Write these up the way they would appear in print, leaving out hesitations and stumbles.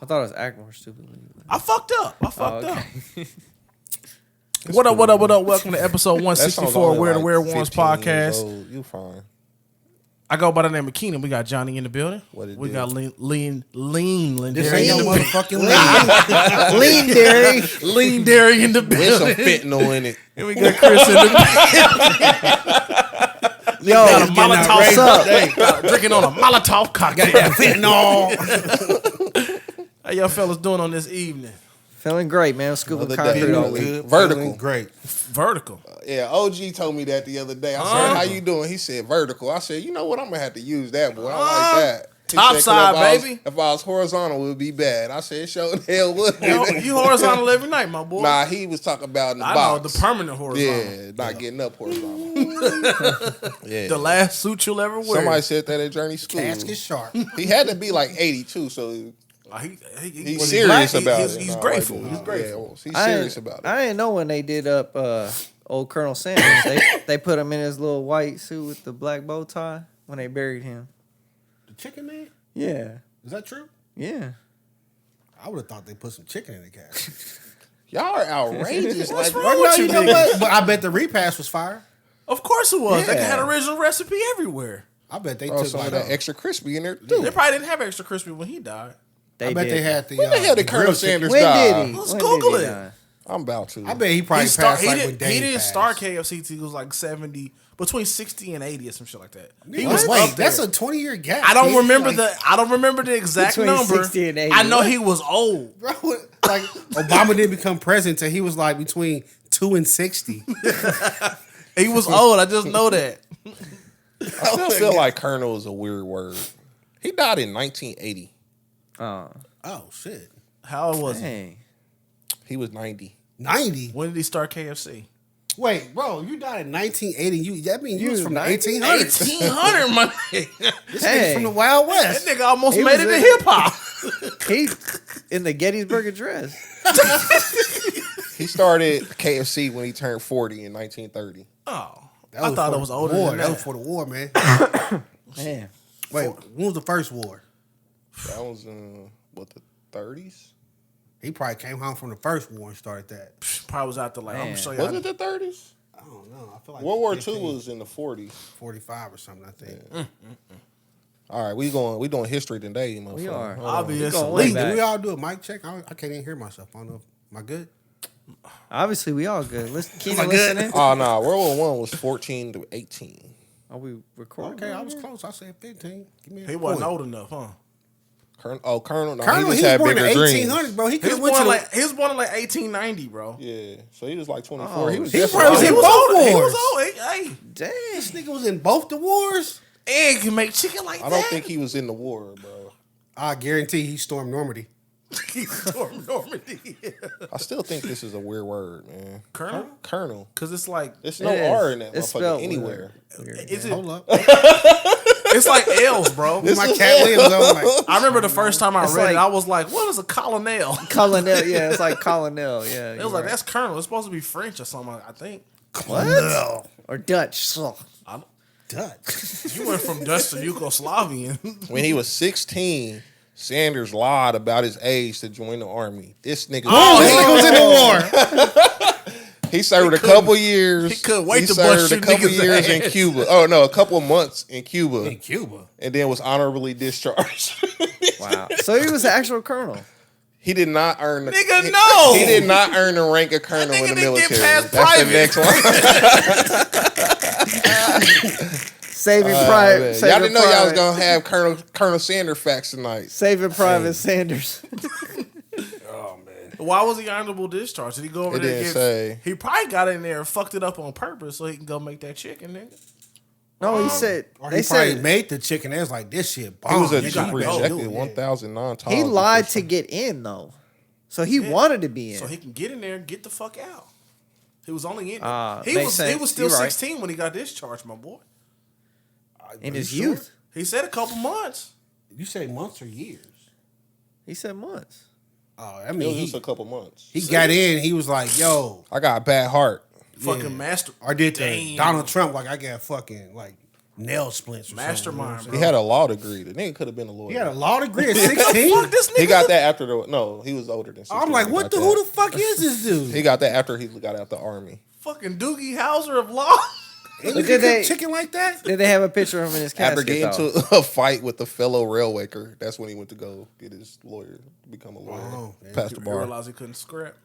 I thought it was act more stupidly. I fucked up. Okay. What up? Welcome to episode 164 of Weird and Weird Ones podcast. You fine. I go by the name of Keenan. We got Johnny in the building. We got lean This ain't no motherfucking Lean dairy. Lean dairy in the There's some building. fentanyl in it. And we got Chris in the building. Yo, Got a Molotov up? drinking on a Molotov cocktail. fentanyl. How y'all fellas doing on this evening? Feeling great, man. Scooping Another day. concrete all Feeling week. good. Vertical. Great. Vertical. Yeah, OG told me that the other day. I said, how you doing? He said vertical. I said, you know what? I'm going to have to use that, boy. I like that. He Top said, side, if I was horizontal, it would be bad. I said, sure the hell would. You horizontal every night, my boy. Nah, he was talking about in the I box. know, the permanent horizontal. Yeah, not getting up horizontal. Yeah. The last suit you'll ever wear. Somebody said that at Journey School. Casket sharp. He had to be like 82, so he's was serious black, about it. He's Nah, grateful. like, He's nah, grateful. Yeah, he's serious about it. I didn't know when they did up old Colonel Sanders. They put him in his little white suit with the black bow tie when they buried him. The chicken man? Yeah. Is that true? Yeah. I would have thought they put some chicken in the casket. Y'all are outrageous. What's like, wrong with you, know niggas? what? But I bet the repast was fire. Of course it was. They Yeah. had original recipe everywhere. I bet they throw took some like of that extra crispy in there too. They probably didn't have extra crispy when he died. I bet they had the. When the hell did Colonel grilled chicken. Sanders When die? did he? Let's When Google did he it. die? I'm about to. I bet he probably passed like when Dane He didn't passed. start KFC till he was like 70, between 60 and 80 or some shit like that. He What? was Wait, up there. that's a 20-year gap. I don't kid. remember Like, I don't remember the exact Between number. 60 and 80. I know he was old. Bro, like Obama didn't become president until he was like between 2 and 60. He was old. I just know that. I still feel like Colonel is a weird word. He died in 1980. Oh, Shit. How old was he? dang. He was 90. 90. When did he start KFC? Wait, bro, you died in 1980. That means you was from the 90? 1800s. 1800, my nigga. This Hey. nigga from the Wild That West. nigga almost He made was it to in- hip hop. He in the Gettysburg Address. He started KFC when he turned 40 in 1930. Oh, That I was thought for it was the older war. than That that. was for the war, man. Man. Wait, when was the first war? That was in, the 30s? He probably came home from the first war and started that. Probably was out there like, I'm Man. gonna show you. Was how it the 30s? I don't know. I feel like World War 15, II was in the 40s. 45 or something, I think. All right, we doing history today, motherfucker. We are. Hold on. Obviously. going way Did back. we all do a mic check? I can't even hear myself. I don't know. Am I good? Obviously, we all good. Listen, keep Am I good? listening. Oh, no. World War I was 14 to 18. Are we recording? Okay, I was close. I said 15. Give me a He wasn't point. old enough, huh? Colonel. No, Colonel, he he just was had born in the bigger 1800s, dreams. bro. He He could was have went born to like 1890, bro. Yeah, so he was like 24. Oh, he was he definitely was in old. both He wars. was old. Hey, Dang. This nigga was in both the wars. and can make chicken like I that. don't think he was in the war, bro. I guarantee he stormed Normandy. he stormed Normandy. I still think this is a weird word, man. Colonel? Because it's like, There's no It is. R in that It's motherfucker spelled anywhere. weird. is it? Hold up. It's like L's, bro. My cat Williams. I'm like, I remember the first time I It's read like- it, I was like, what is a colonel? Colonel. Yeah, it's like Colonel. Yeah. It was like, that's Colonel. It's supposed to be French or something, I think. what? Or Dutch. Dutch. You went from Dutch to Yugoslavian. When he was 16, Sanders lied about his age to join the army. This nigga. Oh, this nigga was in the war. He served a couple years. he couldn't wait to served bust a you couple niggas' years in ass. Cuba. Oh no, a couple of months in Cuba, In Cuba. and then was honorably discharged. Wow. So he was the actual colonel. He did not earn the Nigga, no! He did not earn the rank of colonel That in the nigga didn't get military. past That's private. the next one. Saving Man. private. Y'all didn't know y'all was gonna have Colonel Sanders facts tonight. Saving Private Sanders. Oh, man. Why was he honorable discharge? Did he go over It there didn't and say. He probably got in there and fucked it up on purpose so he can go make that chicken, nigga. No, he said. Or They he probably said made the chicken. They was like, this shit bomb. He was You gotta go rejected do it. 1,009 times. he lied before- to get in though, so he wanted to be in. So he can get in there and get the fuck out. He was only in Ah, he makes was sense. still You're right. 16 when he got discharged, my boy. in Are his you sure? youth. He said a couple months. You say months or years? He said months. Oh, I It mean, was he just a couple months. got in. He was like, yo. I got a bad heart. Fucking master. Or did the Damn. Donald Trump, like, I got fucking, like, nail splints or Mastermind, something. bro. He had a law degree. The nigga could have been a lawyer. He had a law degree at 16? He got that after the... No, he was older than 16. I'm like, what the? Who the fuck is this dude? He got that after he got out the army. Fucking Doogie Howser of law. And But you did can they- cook chicken like that? Did they have a picture of him in his After casket, getting though? into a fight with a fellow rail waker, that's when he went to go get his lawyer, become a lawyer. Oh, yeah. Pass the He bar. realized he couldn't scrap.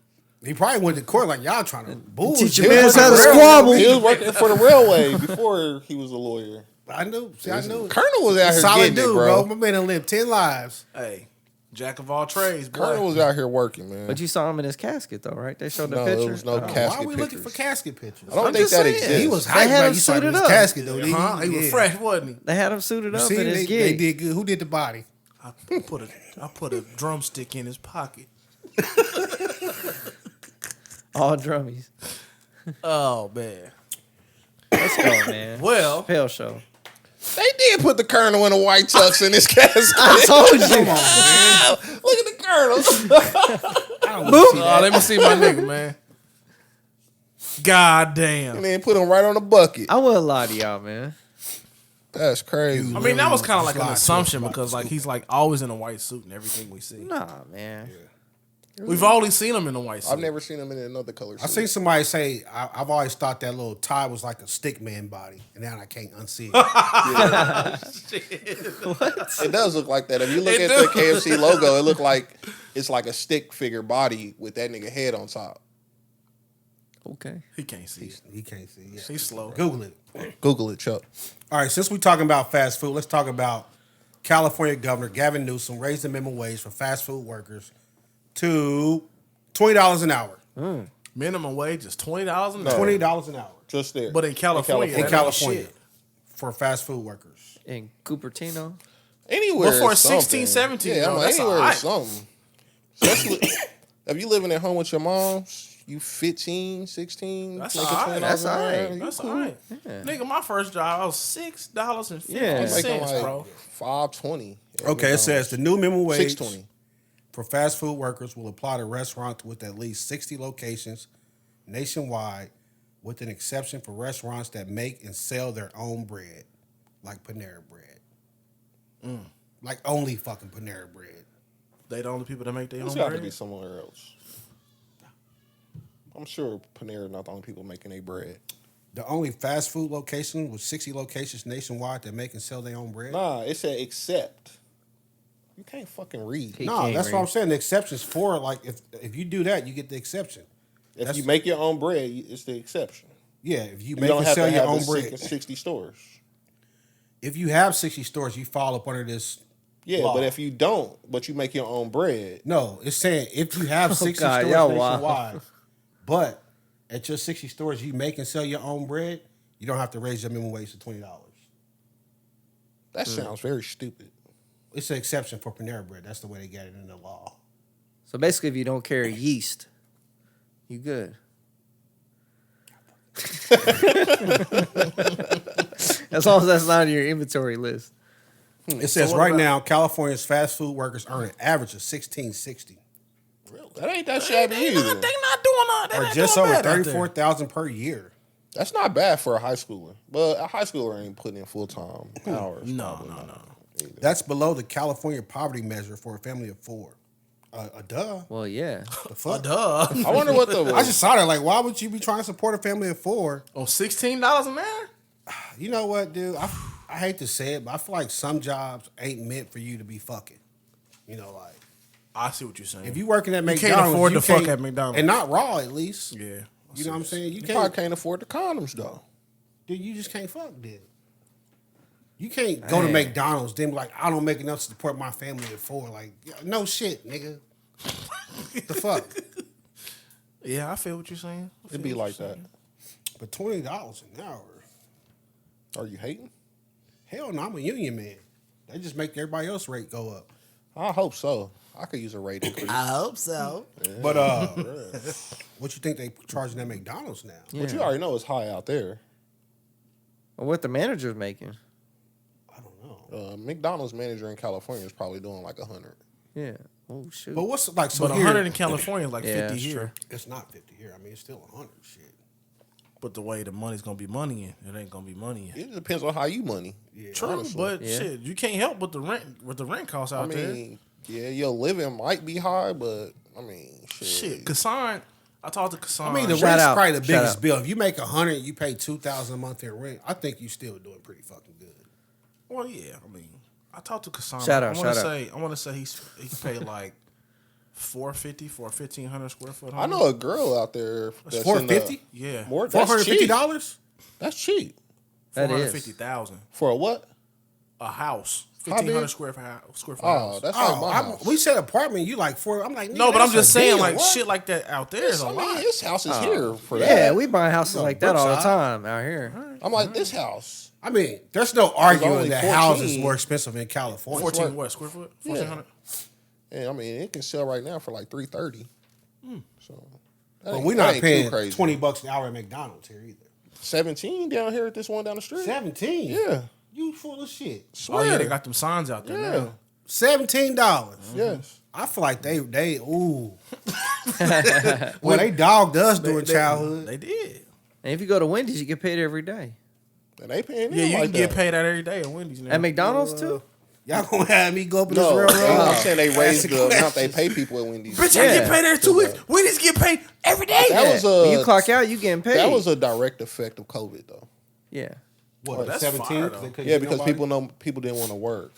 He probably went to court like y'all trying to bullshit. Teach your man how to He squabble. was working for the railway before he was a lawyer. I knew. See, I knew. Colonel was out here Solid getting dude, it, bro. My man done lived 10 lives. Hey, jack of all trades, boy. Colonel was out here working, man. But you saw him in his casket, though, right? They showed the No, picture. there was no Oh. casket Why are we looking for pictures. casket pictures? I don't I'm think just that saying. exists. He was They hyped had about him you saw suited his up. casket, though. Huh? He was fresh, wasn't he? They had him suited up See, in his they gig. did good. Who did the body? I put a drumstick in his pocket. All drummies. Oh man. Let's go, man. Well, Pale show. They did put the Colonel in a white tux in his casket. I told you. Look at the Colonel. let me see my nigga, man. God damn. And then put him right on the bucket. I wouldn't lie to y'all, man. That's crazy. I mean, that was kind of like an Slide to a assumption spot. because like he's like always in a white suit and everything we see. Nah, man. We've only seen him in a white suit. I've never seen him in another color suit. I seen somebody say, I've always thought that little tie was like a stick man body, and now I can't unsee it. It does look like that. If you look It at do. the KFC logo, it look like it's like a stick figure body with that nigga head on top. Okay. He can't see it. He can't see it. He's slow. Google it. Google it, Chuck. All right, since we're talking about fast food, let's talk about California Governor Gavin Newsom raised the minimum wage for fast food workers to $20 an hour. Minimum wage is $20 an hour. $20 an hour Just there. But in California, in that ain't California shit. for fast food workers. In Cupertino. Anywhere. Before is something. 16, 17, Yeah, though, I'm that's anywhere alright. is something. Especially if you living at home with your moms, you 15, 16. That's making alright. $20 That's an hour, alright. you That's cool. all right. Nigga, my first job, I was $6.50, Yeah. Making like bro. $5.20. at Okay, it says the new minimum wage $6.20. for fast food workers will apply to restaurants with at least 60 locations nationwide, with an exception for restaurants that make and sell their own bread, like Panera Bread. Like only fucking Panera Bread. They the only people that make their There's own got to bread. be somewhere else. I'm sure Panera not the only people making their bread. The only fast food location with 60 locations nationwide that make and sell their own bread? Nah, it said except. You can't fucking read. He No, can't that's read. what I'm saying. The exception's for, like, if you do that, you get the exception. If you make your own bread, it's the exception. Yeah, if you You make don't and have sell to your have own the bread. 60 stores. If you have 60 stores, you fall up under this. Yeah, law. but if you don't, but you make your own bread, No, it's saying if you have 60 God, stores y'all wild. nationwide, but at your 60 stores you make and sell your own bread, you don't have to raise your minimum wage to $20. that sounds very stupid. It's an exception for Panera Bread. That's the way they got it in the law. So basically, if you don't carry yeast, you good. As long as that's not on your inventory list. It says what right about- now, California's fast food workers earn an average of $16.60, That ain't that shabby either. They not doing all that. or They just doing over bad out there. $34,000 per year. That's not bad for a high schooler. But a high schooler ain't putting in full-time hours. No. That's below the California poverty measure for a family of four. Duh. Well, yeah. The fuck? Duh. I wonder what the... I just saw that. Like, why would you be trying to support a family of four? Oh, $16 an hour? You know what, dude? I hate to say it, but I feel like some jobs ain't meant for you to be fucking. You know, like I see what you're saying. if you working at can't McDonald's, afford you to fuck can't- at McDonald's. and not raw at least. Yeah. You know what I'm saying? You probably can't afford the condoms, though. Dude, you just can't fuck, dude. You can't go to Dang. McDonald's then be like, I don't make enough to support my family of four. Like, no shit, nigga. The fuck? Yeah, I feel what you're saying. It'd be like that. But $20 an hour. Are you hating? Hell no, I'm a union man. They just make everybody else rate go up. I hope so. I could use a rate increase. I hope so. But what you think they charging at McDonald's now? But you already know it's high out there. Or what the manager's making. I don't know. McDonald's manager in California is probably doing like 100. Yeah. Oh, shoot. But what's like so But here? 100 in California is like Yeah, 50 that's here. It's not 50 here. I mean, it's still 100 shit. But the way the money's gonna be moneying, it ain't gonna be moneying. It depends on how you money. Yeah. True, honestly. but shit, you can't help but the rent costs out there. Yeah, your living might be high, but I mean, Shit, Kassan, I talked to Kassan. I mean, the Shout rent's out. probably the Shout biggest out. bill. If you make $100, you pay $2,000 a month in rent. I think you still doing pretty fucking good. Well, yeah, I mean, I talked to Kassan. Shout out, I want to say he paid like $450 for a 1,500 square foot home. I know a girl out there that's $450? Yeah, more. That's $450? cheap. That's cheap That is. 450,000 for a what? a house, How big? 1,500 square foot Oh, house. that's like my Oh, house. we said apartment. You like $4. I'm like, No, but I'm that's just a saying, deal. like What? shit like that out there is a I mean, lot. this house is here for Yeah, that. we buy houses like that all the Brookside. time out here. I'm like, this house. I mean, there's no arguing only that 14. houses is more expensive in California. 14 what square foot? 1,400. And I mean, it can sell right now for like $330. So, that But ain't- we're that not ain't too paying crazy. $20 an hour at McDonald's here either. 17 down here at this one down the street. 17. Yeah, You full of shit. Oh swear. yeah, they got them signs out there Yeah. now. $17. Yes. I feel like they ooh. Well, they dogged us during childhood. They did. And if you go to Wendy's, you get paid every day. And they paying Yeah, them you like can get that. paid out every day at Wendy's now. At McDonald's too. Y'all gonna have me go up in No, this railroad? I'm saying they raised Ask the the amount they questions. pay people at Wendy's. Bitch, I Yeah. get paid every 2 weeks. Wendy's get paid every day. That was When you a clock out, you getting paid. that was a direct effect of COVID though. Yeah. What, that's 17? fire, They though. couldn't Yeah, get because nobody? people didn't want to work.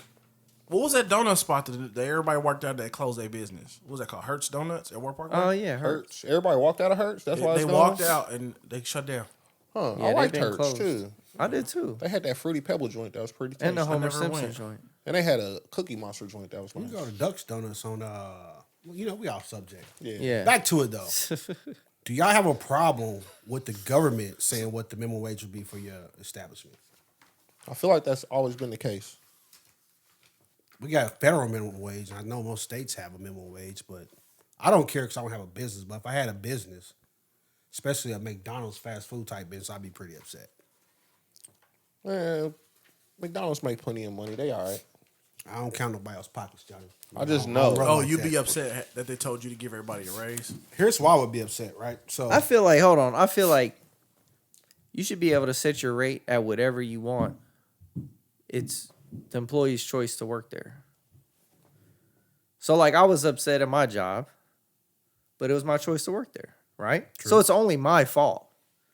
What was that donut spot that everybody worked out that closed their business? What was that called? Hertz Donuts at Warp Park? Oh yeah, Hurts. Hertz. Everybody walked out of Hertz. That's why They it's walked gone? out and they shut down. Huh? Yeah, I they liked been Hertz closed. too. I did too. They had that fruity pebble joint that was pretty tasty. And the Homer never Simpson went. joint. And they had a cookie monster joint that was We nice. go to Duck's Donuts on we off subject. Yeah. Back to it though. Do y'all have a problem with the government saying what the minimum wage would be for your establishment? I feel like that's always been the case. We got a federal minimum wage. I know most states have a minimum wage, but I don't care because I don't have a business. But if I had a business, especially a McDonald's fast food type business, I'd be pretty upset. Man, McDonald's make plenty of money. They all right. I don't count nobody else's pockets, Johnny. I just don't know. run Oh, like you'd that. be upset that they told you to give everybody a raise? Here's why I would be upset, right? So I feel like I feel like you should be able to set your rate at whatever you want. It's the employee's choice to work there. So like I was upset at my job, but it was my choice to work there, right? So it's only my fault.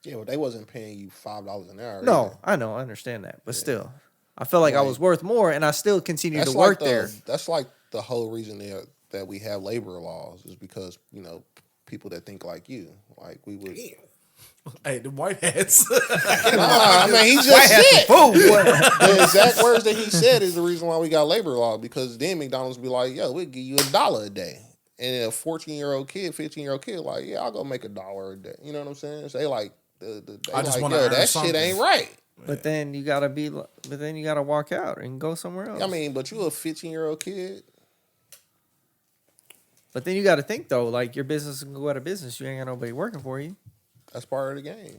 Yeah, but they wasn't paying you $5 an hour. No, either. I know, I understand that, but still, I felt like I was worth more, and I still continued to work there. That's like the whole reason that we have labor laws is because people that think like you, like we would. Hey, the white hats. I mean, he just said the exact words that he said is the reason why we got labor law, because then McDonald's be like, yo, we'll give you $1 a day. And a 14-year-old kid, 15-year-old kid, like, yeah, I'll go make $1 a day. You know what I'm saying? So they like, they I just like, wanna yo, earn that something. shit ain't right. But then you gotta walk out and go somewhere else. I mean, but you a 15-year-old kid. but then you gotta think though, like your business can go out of business. You ain't got nobody working for you, That's part of the game.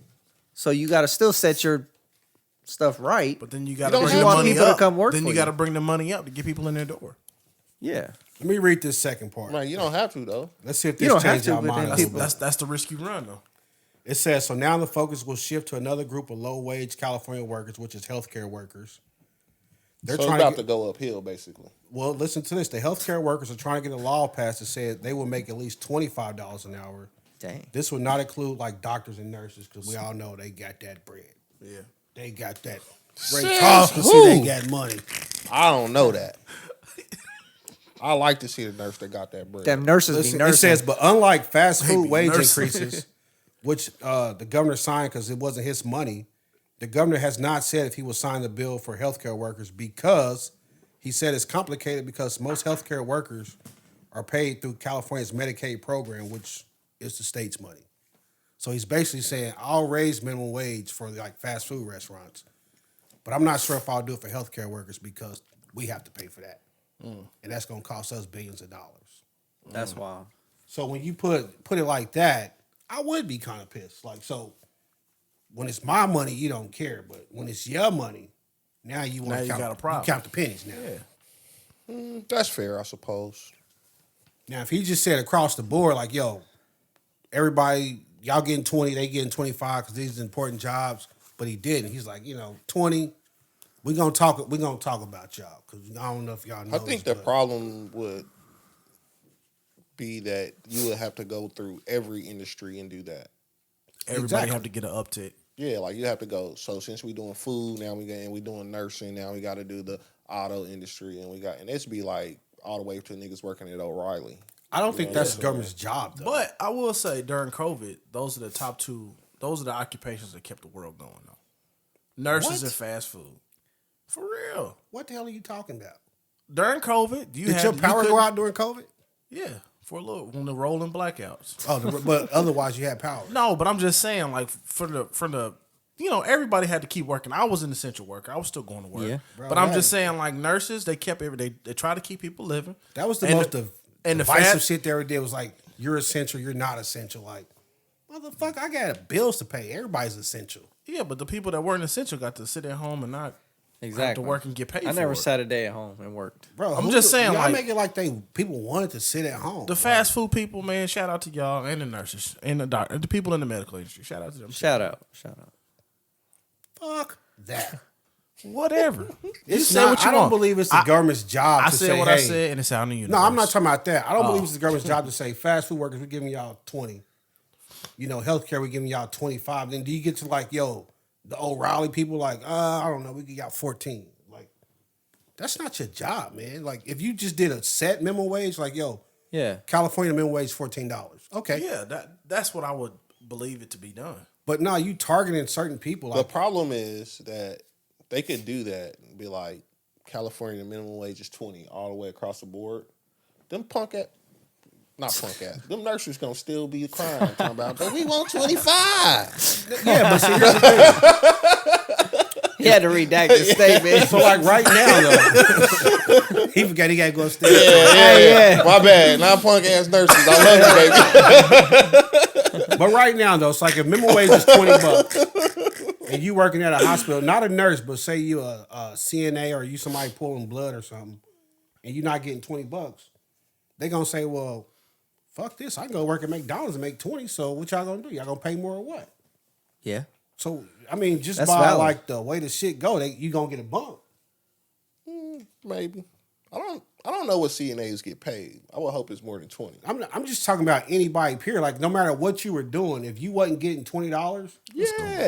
so you gotta still set your stuff right. But then you got to don't bring have the want money people to up. come work Then for you you. got to bring the money up to get people in their door. Yeah, let me read this second part. Right, you don't have to though. Let's see if You this don't have changes to, our but then mind. people- That's the risk you run though. It says, so now the focus will shift to another group of low-wage California workers, which is healthcare workers. They're So it's trying about to to go uphill, basically. well, listen to this. The healthcare workers are trying to get a law passed that said they will make at least $25 an hour. dang. This would not include like doctors and nurses because we all know they got that bread. Yeah. They got that. Says Ray Charles can see who? they got money. I don't know that. I like to see the nurse that got that bread. Them nurses Listen, be it nursing. says, but unlike fast They food be wage nursing. increases, which the governor signed because it wasn't his money, the governor has not said if he will sign the bill for healthcare workers because he said it's complicated because most healthcare workers are paid through California's Medicaid program, which is the state's money. So he's basically saying, I'll raise minimum wage for like fast food restaurants, but I'm not sure if I'll do it for healthcare workers because we have to pay for that. And that's going to cost us billions of dollars. That's wild. So when you put it like that, I would be kind of pissed. Like, so when it's my money, you don't care, but when it's your money, now you want Now to you count. got a problem. You count the pennies now. Yeah. That's fair, I suppose. Now, if he just said across the board, like, yo, everybody y'all getting 20, they getting 25 because these are important jobs, but he didn't. He's like, 20. We're gonna talk about y'all because I don't know if y'all know. I think the problem would be that you would have to go through every industry and do that. Everybody have to get an uptick. Yeah, like you have to go. So since we doing food, now we doing nursing, now we got to do the auto industry, and it's be like all the way to niggas working at O'Reilly. I don't think that's the government's job though. But I will say during COVID, those are the top two. Those are the occupations that kept the world going though. Nurses and fast food. For real. What the hell are you talking about? During COVID, did your power go out during COVID? Yeah, for a little when the rolling blackouts. Oh, but otherwise you had power. No, but I'm just saying, like for the everybody had to keep working. I was an essential worker. I was still going to work. Yeah. Bro, but I'm just saying, like nurses, they kept they try to keep people living. That was the most divisive fat shit they ever did. Was like, you're essential, you're not essential. Like, motherfucker, I got bills to pay. Everybody's essential. Yeah, but the people that weren't essential got to sit at home and not have to work and get paid. I never sat a day at home and worked. Bro, I'm just saying, y'all like, make it like people wanted to sit at home. The fast food people, man, shout out to y'all and the nurses and the doctor, the people in the medical industry. Shout out to them. Shout out. Fuck that. Whatever. It's not, I don't believe it's the government's job to say, I said what I said, and it's out in the universe. No, I'm not talking about that. I don't believe it's the government's job to say, fast food workers, we're giving y'all 20. Healthcare, we're giving y'all 25. Then do you get to like, the O'Reilly people like, I don't know, we give y'all 14. Like, that's not your job, man. Like, if you just did a set minimum wage, like, California minimum wage $14. Okay. Yeah, that's what I would believe it to be done. But no, you targeting certain people. The problem is that they could do that and be like, California minimum wage is 20 all the way across the board. Them them nurses gonna still be crying talking about, but we want 25. Yeah, but see, here's the thing. He had to redact the statement. So like right now though, he forgot he gotta go upstairs. Yeah. My bad. Not punk ass nurses. I love you, baby. But right now though, it's like if minimum wage is $20 and you working at a hospital, not a nurse, but say you a CNA or you somebody pulling blood or something, and you're not getting $20, they gonna say, well, fuck this. I can go work at McDonald's and make 20. So what y'all gonna do? Y'all gonna pay more or what? Yeah. So I mean, just That's by valid. like the way the shit go, you gonna get a bump. Maybe. I don't know what CNAs get paid. I would hope it's more than 20. I'm just talking about anybody, period. Like no matter what you were doing, if you wasn't getting $20,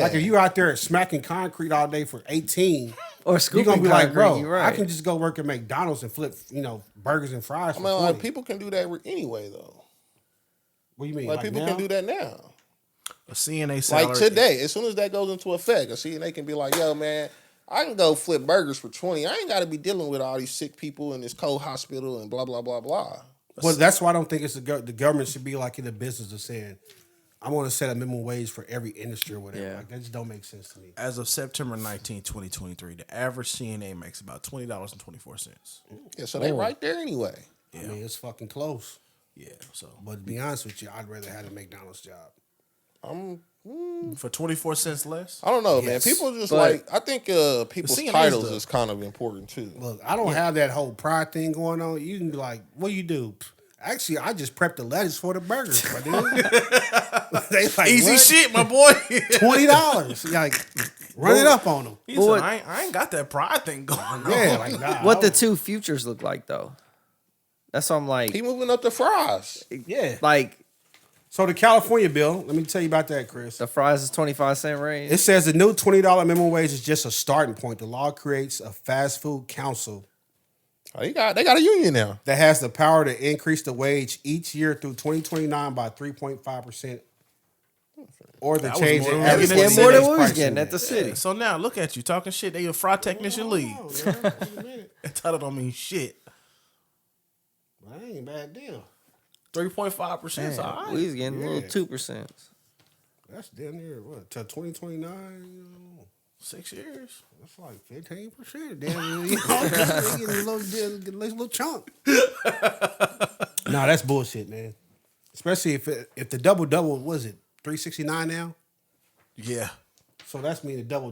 like if you out there smacking concrete all day for 18, or you're gonna be like, bro, right. I can just go work at McDonald's and flip, burgers and fries. I mean, like, people can do that anyway, though. What do you mean? Like people now? can do that now. A CNA salary. Like today, as soon as that goes into effect, a CNA can be like, yo, man, I can go flip burgers for 20. I ain't got to be dealing with all these sick people in this cold hospital and blah, blah, blah, blah. Well, that's why I don't think it's the government should be like in the business of saying, I want to set a minimum wage for every industry or whatever. Yeah. Like, that just don't make sense to me. As of September 19, 2023, the average CNA makes about $20.24. Yeah, so they right there anyway. Yeah. I mean, it's fucking close. Yeah, so. But to be honest with you, I'd rather have a McDonald's job. For 24 cents less? I don't know, man. Yes. People just But I think people's CNA's titles is kind of important too. Look, I don't have that whole pride thing going on. You can be like, what do you do? Actually, I just prepped the lettuce for the burgers, my dude. They like, Easy what? shit, my boy. $20. Like, run it up on them. He said, I ain't got that pride thing going on. Yeah, like, nah. What the two futures look like though? That's what I'm like. He moving up the fries. Yeah. Like So the California bill, let me tell you about that, Chris. the fries is 25-cent range. It says the new $20 minimum wage is just a starting point. The law creates a fast food council Oh, they got a union now. that has the power to increase the wage each year through 2029 by 3.5%, or the That was change more in than average we was Yeah, more than we was pricing getting at index. the city. So now look at you talking shit. They a fry technician league. Oh, man, wait a minute. That title don't mean shit. That ain't a bad deal. 3.5%. All right. We was getting Yeah. little 2%. That's damn near what till 2029. 6 years. That's like 15%. Damn, you know, getting a little chunk. Nah, that's bullshit, man. Especially if the double was it 369 now? Yeah. So that's mean a double.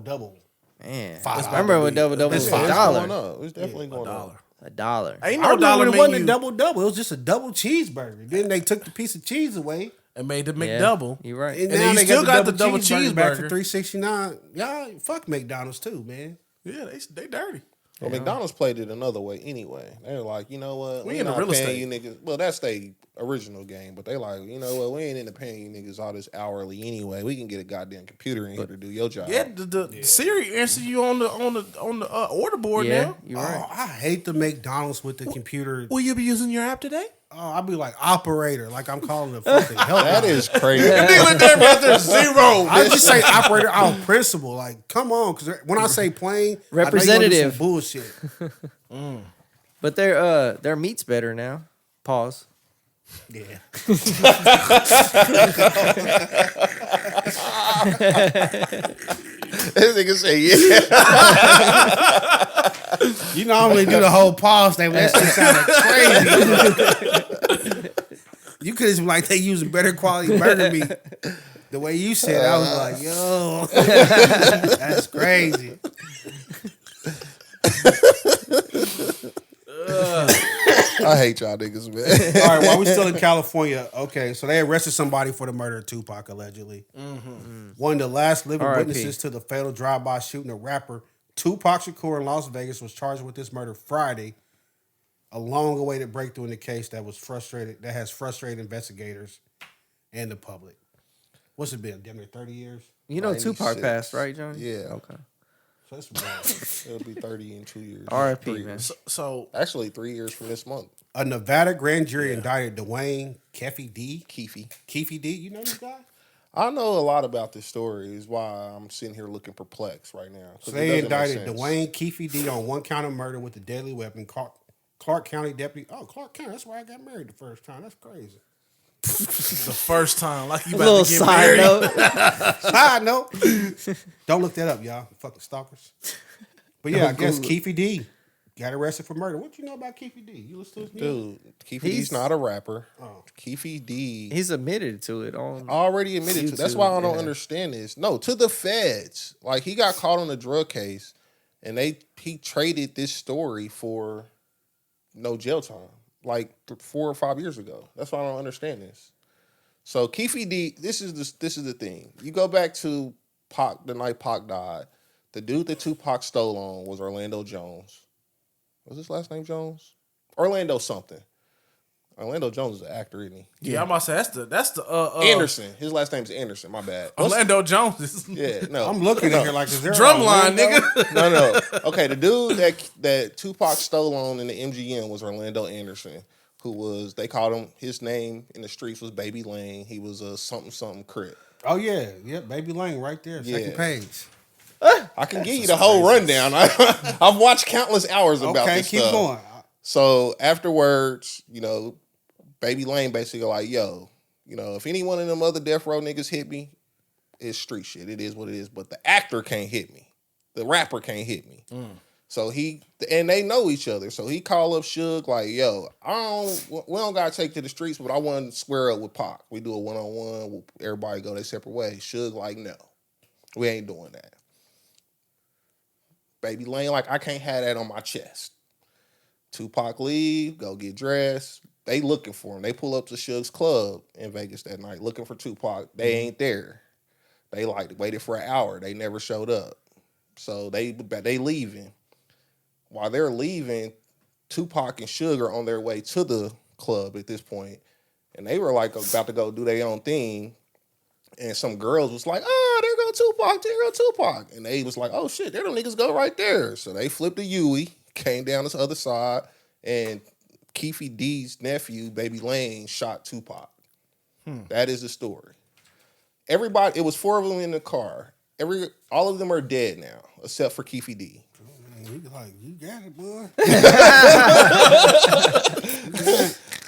Man, $5 I remember when double was It's a going dollar. up. It's definitely going up. $1. Ain't I no remember dollar when it wasn't a menu. double. It was just a double cheeseburger. Then they took the piece of cheese away. and made the Yeah, McDouble. you're right. And then you still got the double cheeseburger back for $3.69. Y'all fuck McDonald's too, man. Yeah, they dirty. Well, McDonald's played it another way anyway. They're like, you know what? We We in the not real paying estate. you niggas. Well, that's their original game, but they like, you know what? We ain't into paying you niggas all this hourly anyway. We can get a goddamn computer in here to do your job. Yeah, the Siri answers you on the order board Yeah, now. you're right. Oh, I hate the McDonald's with the computer. Will you be using your app today? Oh, I'll be like operator, like I'm calling the fucking help. That is crazy. There's zero. I just say operator out of principle. Like, come on, because when I say plain, Representative. I know you gonna do some bullshit. But their meat's better now. Pause. Yeah. This nigga say, yeah. You normally do the whole pause thing, but that shit sounded crazy. You could have been like, they using better quality burger meat. The way you said it, I was like, yo, that's crazy. I hate y'all niggas, man. All right, while we still in California, okay, so they arrested somebody for the murder of Tupac, allegedly. One of the last living R.I.P. witnesses to the fatal drive-by shooting of rapper Tupac Shakur in Las Vegas was charged with this murder Friday, a long-awaited breakthrough in the case that has frustrated investigators and the public. What's it been, damn near 30 years? You know 96. Tupac passed, right, Johnny? Yeah. Okay. So that's wild. It'll be 30 in 2 years. R.I.P., 3 man. years. So Actually, 3 years from this month. A Nevada grand jury indicted Dwayne Keefe D. Keefe. Keefe D, you know this guy? I know a lot about this story. Is why I'm sitting here looking perplexed right now. So 'Cause it they doesn't make indicted sense. Dwayne Keefe D on one count of murder with a deadly weapon. Clark County deputy. Oh, Clark County. That's where I got married the first time. That's crazy. the first time, like you A little about to get side married. note. Side note. Don't look that up, y'all. Fucking stalkers. But yeah, I guess Google it. Keefe D got arrested for murder. What you know about Keefe D? You listen to his music? Dude, Keefe He's- D's not a rapper. Oh. Keefe D He's admitted to it on. already admitted to. That's YouTube, why I don't yeah. understand this. No, to the feds. Like he got caught on a drug case, and he traded this story for no jail time, like 4 or 5 years ago. That's why I don't understand this. So Keefe D, this is the thing. You go back to Pac, the night Pac died. The dude that Tupac stole on was Orlando Jones. Was his last name Jones? Orlando something. Orlando Jones is an actor, isn't he? Yeah, I'm about to say that's the Anderson. His last name's Anderson. My bad. Orlando Jones. Yeah, no. I'm looking at here like, is there Drumline, Orlando? nigga. No. Okay, the dude that Tupac stole on in the MGM was Orlando Anderson, who was, they called him, his name in the streets was Baby Lane. He was a something Crip. Oh, yeah. Yep, Baby Lane right there. Second Yeah. page. I can give you the whole rundown. I've watched countless hours about Okay, this keep stuff. going. So afterwards, Baby Lane basically like, yo, if any one of them other death row niggas hit me, it's street shit. It is what it is. But the actor can't hit me. The rapper can't hit me. So and they know each other. So he called up Suge like, yo, we don't gotta take to the streets, but I want to square up with Pac. We do a one-on-one. Everybody go their separate ways. Suge like, no, we ain't doing that. Baby Lane like, I can't have that on my chest. Tupac leave, go get dressed. They looking for him. They pull up to Suge's club in Vegas that night looking for Tupac. They ain't there. They waited for an hour. They never showed up. So they leaving. While they're leaving, Tupac and Suge are on their way to the club at this point. And they were like about to go do their own thing. And some girls was like, oh, there go Tupac. And they was like, oh shit, there them niggas go right there. So they flipped a Yui, came down this other side, and Keefe D's nephew, Baby Lane, shot Tupac. That is the story. Everybody, it was 4 of them in the car. All of them are dead now, except for Keefe D. You got it, boy.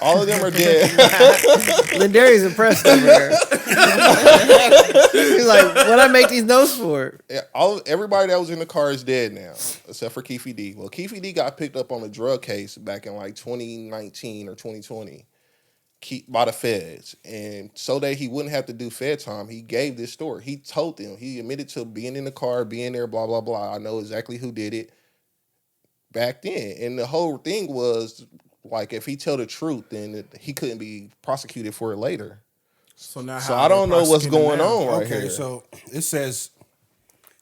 All of them are dead. Lindari's impressed over there. He's like, what I make these notes for? Yeah, everybody that was in the car is dead now, except for Keefe D. Well, Keefe D got picked up on a drug case back in like 2019 or 2020 by the feds. And so that he wouldn't have to do fed time, he gave this story. He told them, he admitted to being in the car, being there, blah, blah, blah. I know exactly who did it back then. And the whole thing was, like, if he tell the truth, then he couldn't be prosecuted for it later. So now, So I don't know what's going on right Okay, here. so it says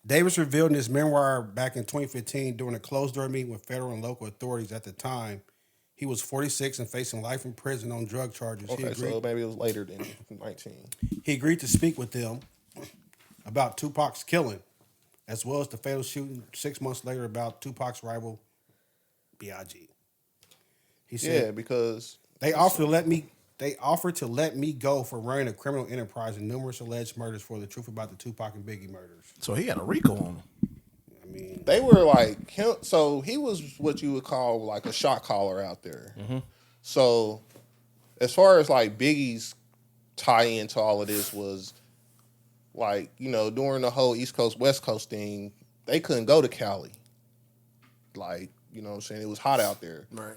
Davis revealed in his memoir back in 2015 during a closed-door meeting with federal and local authorities at the time. He was 46 and facing life in prison on drug charges. Okay, so maybe it was later than 19. He agreed to speak with them about Tupac's killing, as well as the fatal shooting 6 months later about Tupac's rival, B.I.G. He said, because They offered to let me go for running a criminal enterprise and numerous alleged murders for the truth about the Tupac and Biggie murders. So he had a RICO on him. I mean, they were like him. So he was what you would call like a shot caller out there. Mm-hmm. So as far as like Biggie's tie into all of this was like, you know, during the whole East Coast, West Coast thing, they couldn't go to Cali. Like, you know what I'm saying? It was hot out there. Right.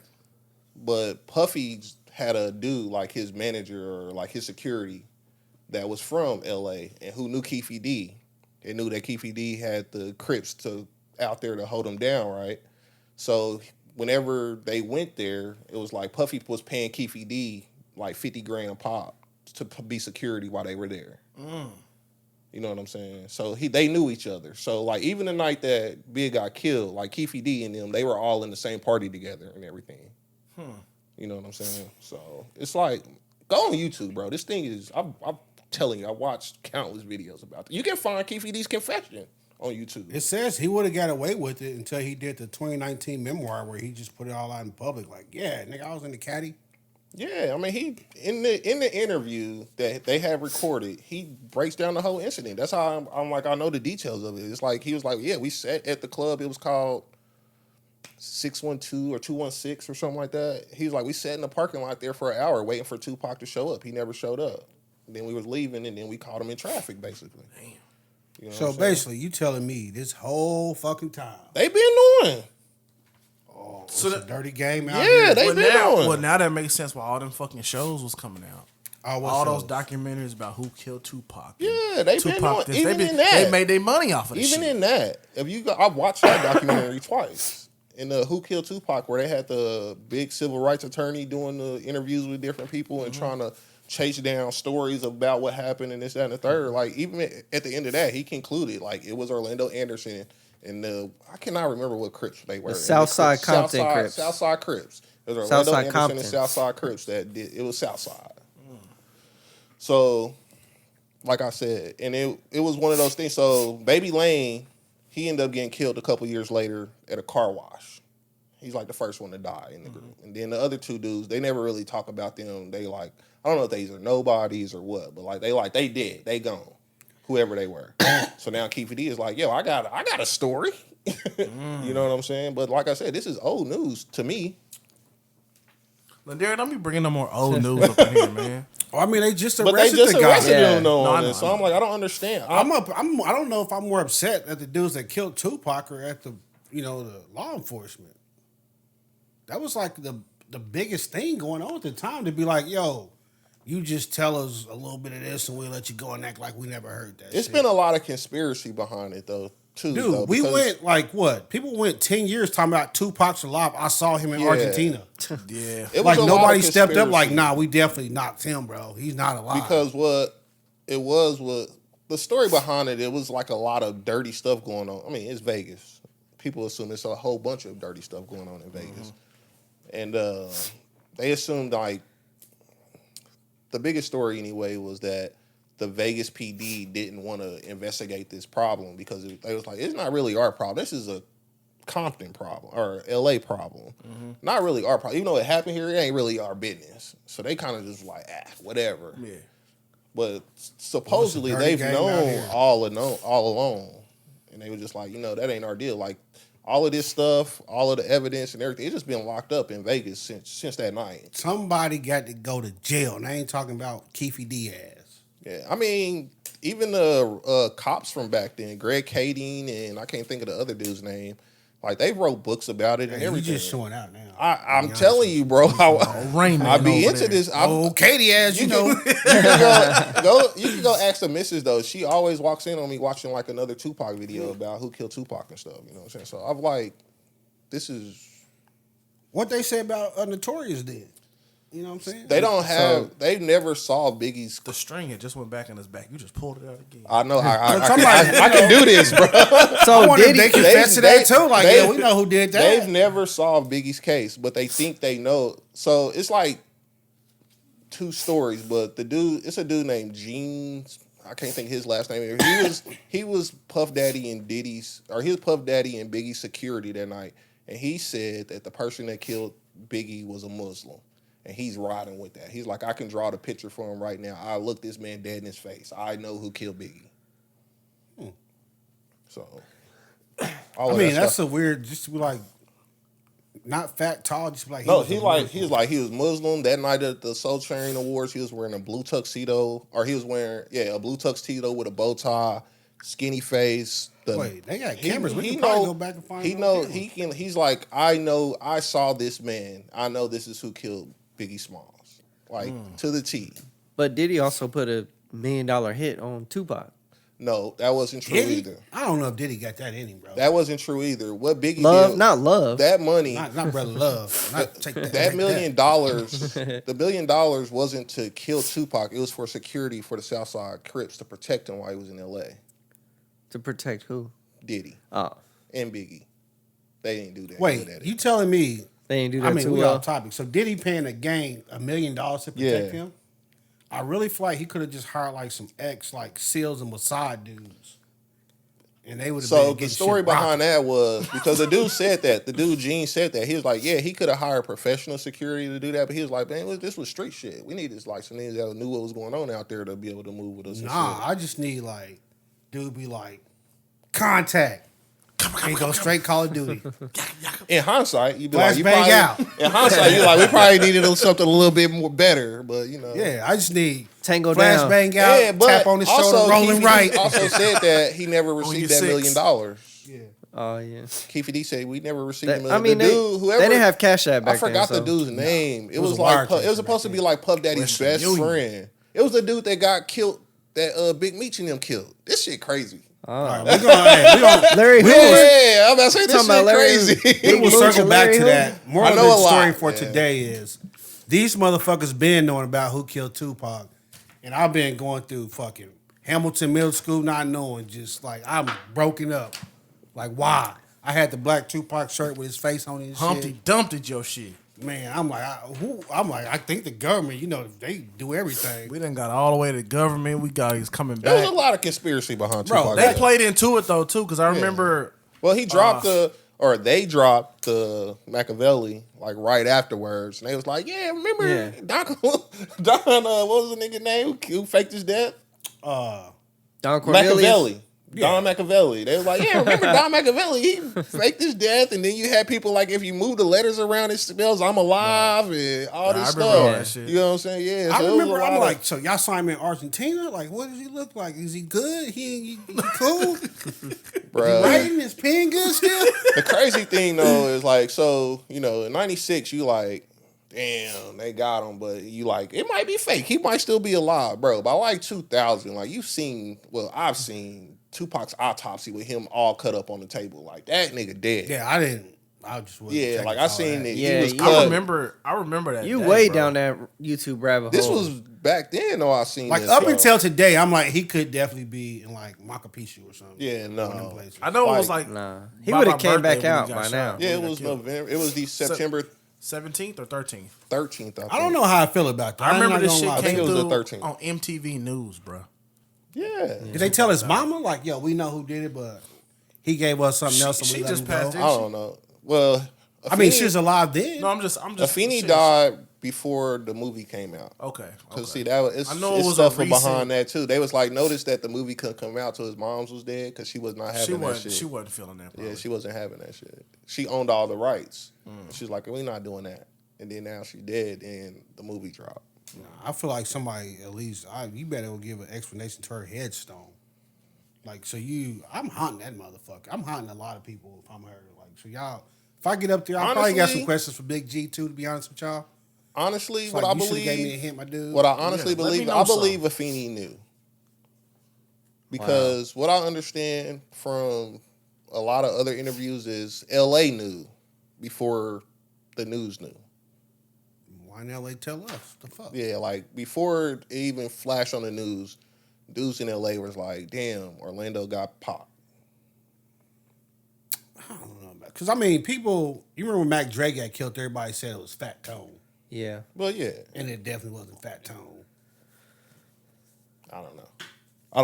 But Puffy had a dude like his manager or like his security that was from LA and who knew Keefe D. And knew that Keefe D had the Crips out there to hold him down, right? So whenever they went there, it was like Puffy was paying Keefe D like $50,000 a pop to be security while they were there. You know what I'm saying? So they knew each other. So like even the night that Big got killed, like Keefe D and them, they were all in the same party together and everything. You know what I'm saying? So it's like, go on YouTube, bro. This thing is, I'm telling you, I watched countless videos about it. You can find Keefe D's confession on YouTube. it says he would have got away with it until he did the 2019 memoir where he just put it all out in public. Like, yeah, nigga, I was in the caddy. Yeah, I mean, he in the interview that they have recorded, he breaks down the whole incident. That's how I'm like, I know the details of it. It's like he was like, yeah, we sat at the club. It was called 612 or 216 or something like that. He was like, we sat in the parking lot there for an hour waiting for Tupac to show up. He never showed up. Then we was leaving, and then we caught him in traffic, basically. Damn. You know So basically, you telling me this whole fucking time, they been knowing. oh, it's So a dirty game out Yeah, here. they been knowing. Well, now that makes sense why all them fucking shows was coming out. Oh, what All shows? those documentaries about who killed Tupac. Yeah, they been knowing. This. Even They in that, they made their money off of this even shit. in that, if you go, I watched that documentary twice. In the Who Killed Tupac, where they had the big civil rights attorney doing the interviews with different people and trying to chase down stories about what happened and this, that, and the third. Like, even at the end of that, he concluded, like, it was Orlando Anderson and I cannot remember what Crips they were. The Southside Compton Crips. Southside Crips. It was Orlando Southside Anderson Compton. and Southside Crips that did, it was Southside. So, like I said, and it was one of those things. So, Baby Lane, he ended up getting killed a couple years later at a car wash. He's like the first one to die in the group. And then the other two dudes, they never really talk about them. They like, I don't know if these are nobodies or what, but like they dead, they gone, whoever they were. So now Keefe D is like, yo, I got a story. You know what I'm saying? But like I said, this is old news to me. Derek, don't be bringing no more old news up in here, man. Oh, I mean, they just But they arrested just the guy. arrested Yeah. him though No, on I know, this. So I know. I'm like, I don't understand. I don't know if I'm more upset at the dudes that killed Tupac or at the law enforcement. That was like the biggest thing going on at the time, to be like, yo, you just tell us a little bit of this and we'll let you go and act like we never heard that. It's shit. been a lot of conspiracy behind it though, too. Dude, though, we because- went like what? People went 10 years talking about Tupac's alive. I saw him in Yeah. Argentina. Yeah. It was Like a lot nobody of stepped up like, conspiracy. nah, we definitely knocked him, bro. He's not alive. Because what it was the story behind it, it was like a lot of dirty stuff going on. I mean, it's Vegas. People assume it's a whole bunch of dirty stuff going on in Vegas. And they assumed like the biggest story anyway was that the Vegas PD didn't want to investigate this problem because they was like, it's not really our problem. This is a Compton problem or LA problem. Not really our problem. Even though it happened here, it ain't really our business. So they kind of just like, whatever. Yeah. But supposedly dirty they've game out known here. all along. And they were just like, that ain't our deal. Like all of this stuff, all of the evidence and everything, it's just been locked up in Vegas since that night. somebody got to go to jail. And I ain't talking about Keefe D ass. Yeah. I mean, even the cops from back then, Greg Kading and I can't think of the other dude's name, like they wrote books about it and You everything. just showing out now. I'm telling you, bro. Rain I Man be over into there. this. Oh, Katie ass, you know. You can go ask the missus though. She always walks in on me watching like another Tupac video about who killed Tupac and stuff. You know what I'm saying? So I'm like, this is What they say about Notorious then? You know what I'm saying? They don't have. They never saw Biggie's. The string it just went back in his back. You just pulled it out again. I know. Somebody- I can do this, bro. So I wonder if Diddy, they confess to that too. Like, they- yeah, we know who did that. They've never solved Biggie's case, but they think they know. So it's like two stories, but it's a dude named Gene. I can't think of his last name. He was Puff Daddy and Biggie's security that night, and he said that the person that killed Biggie was a Muslim, and he's riding with that. He's like, I can draw the picture for him right now. I look this man dead in his face. I know who killed Biggie. So, I mean, that's a weird. Just to be like, not fat, tall. Just be like, He was Muslim that night at the Soul Train Awards. He was wearing a blue tuxedo, or he was wearing a blue tuxedo with a bow tie, skinny face. Wait, they got cameras. We can probably go back and find. He's like, I know. I saw this man. I know this is who killed Biggie Smalls, like to the T. but Diddy also put $1 million hit on Tupac. No, that wasn't true either. I don't know if Diddy got that in him, bro. That wasn't true either. What Biggie did, Not love. that money, Not brother love. Not take that. that take $1 million, that. the $1 million wasn't to kill Tupac. It was for security for the Southside Crips to protect him while he was in L.A. To protect who? Diddy Oh, and Biggie. They didn't do that. Wait, you telling me? they ain't do that I mean, too we well. off topic. So Diddy paying a gang $1 million to protect him? I really feel like he could have just hired like some like SEALs and Mossad dudes, and they would have. So the story behind that was because the dude said that. The dude Gene said that. He was like, yeah, he could have hired professional security to do that, but he was like, man, this was street shit. We need this like some niggas that knew what was going on out there to be able to move with us. Nah, I just need like dude be like contact. And go straight Call of Duty. In hindsight, you'd be Flash like, bang out. In hindsight, you're like, we probably needed something a little bit more better, but you know. Yeah, I just need Tango flash down. bang out, Yeah, but tap on the also, shoulder, rolling Keefe right. D also said that he never received that $1 million. Yeah. Oh yeah. Keefe D said we never received That- $1 million. I mean, The dude, whoever, they didn't have Cash App back I forgot then, the so. dude's name. It was was a like wire it was transfer supposed to back be then. like Puff Daddy's best friend. It was the dude that got killed. That Big Meech and them killed. This shit crazy. All right, we gonna Larry Hoover. Yeah, I'm about to say this Talking about shit Larry crazy. Big we will Mooch circle and back Larry to Hoover. that. More I of know the a lot, story for yeah. today is these motherfuckers been knowing about who killed Tupac, and I've been going through fucking Hamilton Middle School not knowing, just like I'm broken up. Like why? I had the black Tupac shirt with his face on it. And Humpty shit. Dumped at your shit. Man, I'm like, I think the government, you know, they do everything. We done got all the way to the government. We got he's coming There was back. a lot of conspiracy behind Bro, Tupac. They played into it though too, because I remember. Well, he dropped they dropped the Machiavelli like right afterwards, and they was like, "Yeah, remember Yeah. Don? What was the nigga name who faked his death? Don Cornelius. Machiavelli." Don Machiavelli. They was like, yeah, remember Don Machiavelli? He faked his death, and then you had people like, if you move the letters around, it spells "I'm alive" and all this I remember all stuff. that shit. You know what I'm saying? Yeah. I so it was remember, a lot I'm of- like, so y'all saw him in Argentina? Like, what does he look like? Is he good? He cool? bruh. Writing his pen good still? The crazy thing though is like, so you know, in '96, you like, damn, they got him, but you like, it might be fake. He might still be alive, bro. By like 2000, like I've seen Tupac's autopsy with him all cut up on the table, like that nigga dead. Yeah, I didn't. I just wasn't Yeah, checking like for I all seen that. it. Yeah, He was you- cut. I remember that. You day, way bro. down that YouTube rabbit hole. This was back then, though. I seen Like this, up so- until today, I'm like, he could definitely be in like Macapichu or something. Yeah, One of them no. places. I know it was like Nah. He by would my have came back birthday when out he got by shot. now. Yeah, it When he was got killed. November. It was the September 17th or 13th. 13th. I don't know how I feel about that. I remember I'm not this gonna shit lie. I think came it was the through 13th. on MTV News, bro. Yeah. Did they tell his mama like, yo, we know who did it, but he gave us something else and she we let just him passed go? it. I don't know. Well, I mean, Afeni- she was alive then. No, I'm just. Afeni shit. died before the movie came out. Okay. Cause see that was I know it it's was stuff a from recent- behind that too. They was like noticed that the movie couldn't come out till his mom's was dead because she was not having She that wasn't. shit. She wasn't feeling that. Probably. Yeah, she wasn't having that shit. She owned all the rights. She's like, we're not doing that. And then now she dead, and the movie dropped. I feel like somebody at least you better give an explanation to her headstone. Like, so I'm haunting that motherfucker. I'm haunting a lot of people if I'm her. Like, so y'all, if I get up there, I probably got Honestly- some questions for Big G too. To be honest with y'all, Honestly, it's what like, I you shoulda gave me a believe, hint, my dude. what I honestly Yeah, let me believe, know I believe Afeni knew. Because what I understand from a lot of other interviews is L.A. knew before the news knew. Wow. Why in LA tell us? The fuck? Yeah, like before it even flashed on the news, dudes in LA was like, "Damn, Orlando got popped." I don't know about because I mean, people. You remember when Mac Dre got killed? Everybody said it was Fat Tone, Yeah. Well, yeah, and it definitely wasn't Fat Tone. I don't know. I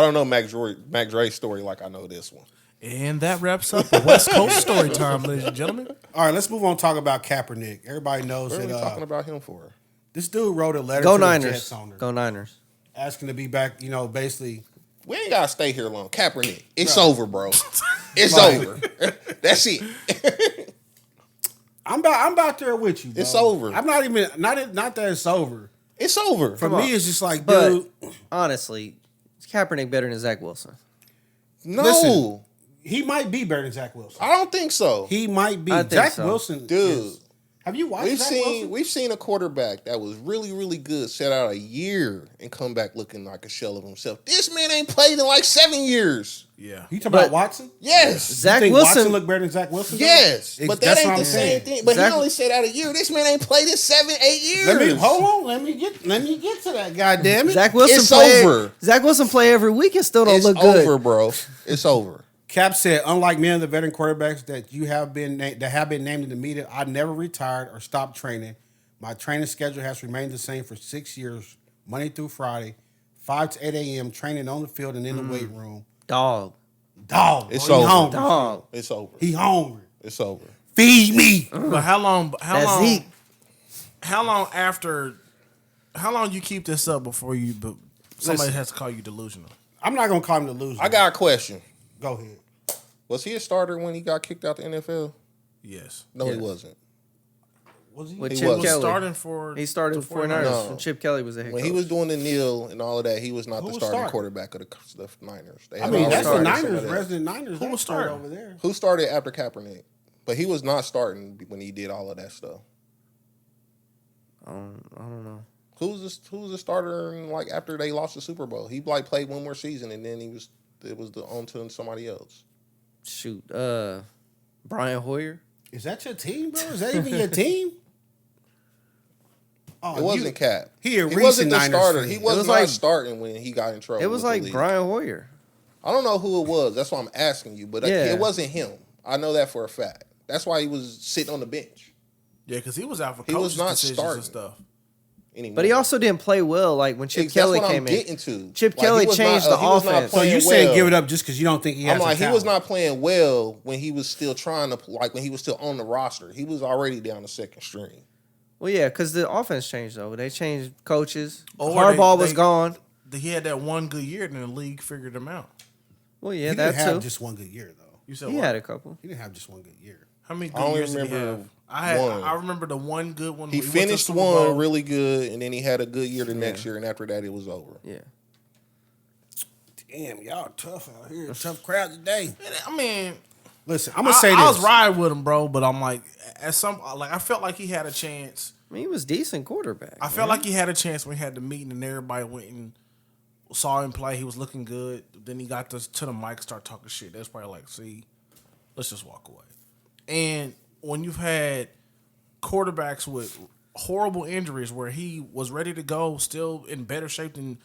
don't know Mac Dre's story like I know this one. And that wraps up the West Coast story time, ladies and gentlemen. All right, let's move on. And talk about Kaepernick. Everybody knows What are that we talking about him for? this dude wrote a letter Go to the Niners. Jets owner Go Niners. asking to be back. You know, basically. We ain't gotta stay here long. Kaepernick, it's Bro. over, bro. It's Like- over. That's it. I'm about there with you. Bro. It's over. I'm not even not that it's over. It's over. For Come me, on. it's just like, But dude. honestly, is Kaepernick better than Zach Wilson? No, Listen. He might be better than Zach Wilson. I don't think so. He might be. I think Zach so. Wilson, Dude. have you watched Zach Wilson? We've seen a quarterback that was really, really good set out a year and come back looking like a shell of himself. This man ain't played in like 7 years. Yeah. You talking But- about Watson? Yes. You Zach think Wilson Watson look better than Zach Wilson? though? Yes. But that That's ain't what the I'm same saying. thing. But Zach- he only set out a year. This man ain't played in 7, 8 years. Let me get to that. God damn it. Zach Wilson It's play, over. Zach Wilson play every week and still don't It's look good. over, bro. It's over. Cap said, unlike many of the veteran quarterbacks that have been named in the media, I never retired or stopped training. My training schedule has remained the same for 6 years, Monday through Friday, 5 to 8 a.m., training on the field and in the weight room. Dog. Dog. It's bro, he over. hungry. Dog. It's over. He hungry. It's over. Feed me. But how long? That's Zeke. How long after? How long you keep this up before you? Somebody Listen. has to call you delusional. I'm not going to call him the loser. I got a question. Go ahead. Was he a starter when he got kicked out the NFL? Yes. No, he Yes. wasn't. Was he? With He Chip was. Kelly. Starting for He started the with 49ers No. when Chip Kelly was a head When coach. he was doing the kneel and all of that, he was not Who the was starting starting? quarterback of the Niners. They I had mean, all that's the starters Niners, over there. resident Niners. Who was expert starting? over there? Who started after Kaepernick? But he was not starting when he did all of that stuff. I don't know. Who was the starter like after they lost the Super Bowl? He like played one more season and then it was on to somebody else. Shoot. Brian Hoyer. Is that your team, bro? Is that even your team? Oh, It wasn't Cap. He a He recent wasn't the Niners starter. fan. He It was was not like- starting when he got in trouble. It was with the like league. Brian Hoyer. I don't know who it was. That's why I'm asking you. But Yeah. it wasn't him. I know that for a fact. That's why he was sitting on the bench Yeah, because he was out for He coaches was not decisions starting. and stuff. anymore. But he also didn't play well like when Chip That's Kelly what came I'm in. getting to. Chip Like, Kelly he was changed not- the he was not offense. So playing you saying well. give it up just because you don't think he has I'm like, the he was talent. not playing well when he was still trying to, like, when he was still on the roster. He was already down the second string. Well, yeah, because the offense changed though. They changed coaches. Or Harbaugh they- was gone. He had that one good year, and the league figured him out. Well, yeah, He that didn't have too. just one good year though. You said He what? had a couple. He didn't have just one good year. How many I good only years did he remember have? one. I remember the one good one. He went to the finished Super one Bowl. really good, and then he had a good year the next year, and after that, it was over. Yeah. Damn, y'all tough out here. Tough crowd today. I mean, Listen, I'm gonna say this. I was riding with him, bro, but I'm like, I felt like he had a chance. I mean, he was decent quarterback. I felt like he had a chance when he had the meeting and everybody went and saw him play. He was looking good. Then he got to the mic, start talking shit. That's probably like, see, let's just walk away. And when you've had quarterbacks with horrible injuries where he was ready to go, still in better shape than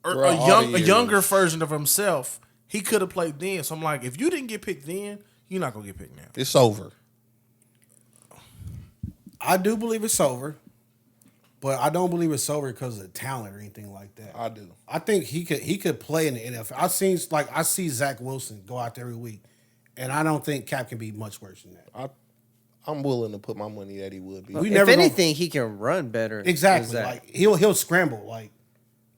Throughout all the a younger years. version of himself, he could have played then. So I'm like, if you didn't get picked then, you're not gonna get picked now. It's over. I do believe it's over, but I don't believe it's over because of talent or anything like that. I do. I think he could play in the NFL. I see Zach Wilson go out there every week, and I don't think Cap can be much worse than that. I'm willing to put my money that he would be. We if never gonna- anything, he can run better. than Exactly. Zach. Like he'll scramble. Like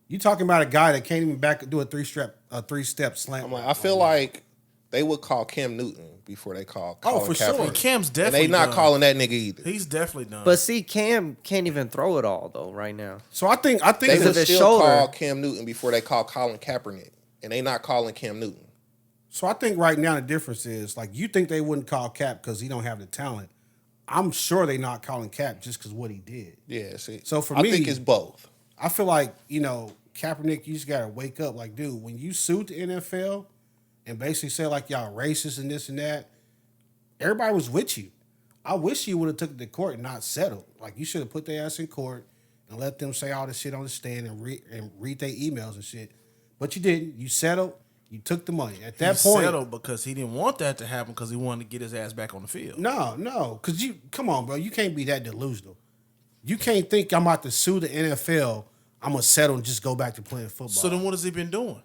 you talking about a guy that can't even do a three-step slant. I'm like, I feel like they would call Cam Newton before they call Colin for sure. Kaepernick. Cam's And definitely they not done. calling that nigga either. He's definitely done. But see, Cam can't even throw it all though right now. So I think They Because would of his still shoulder. call Cam Newton before they call Colin Kaepernick. And they not calling Cam Newton. So I think right now the difference is like you think they wouldn't call Cap because he don't have the talent. I'm sure they not calling Cap just because what he did. Yeah, see. So for I me- think it's both. I feel like Kaepernick, you just gotta wake up. Like, dude, when you sued the NFL and basically say like y'all racist and this and that, everybody was with you. I wish you would have took it to court and not settled. Like, you should have put their ass in court and let them say all this shit on the stand and read their emails and shit. But you didn't. You settled. You took the money. At that point, settled because he didn't want that to happen because he wanted to get his ass back on the field. No. Because come on, bro. You can't be that delusional. You can't think I'm about to sue the NFL. I'm going to settle and just go back to playing football. So then what has he been doing?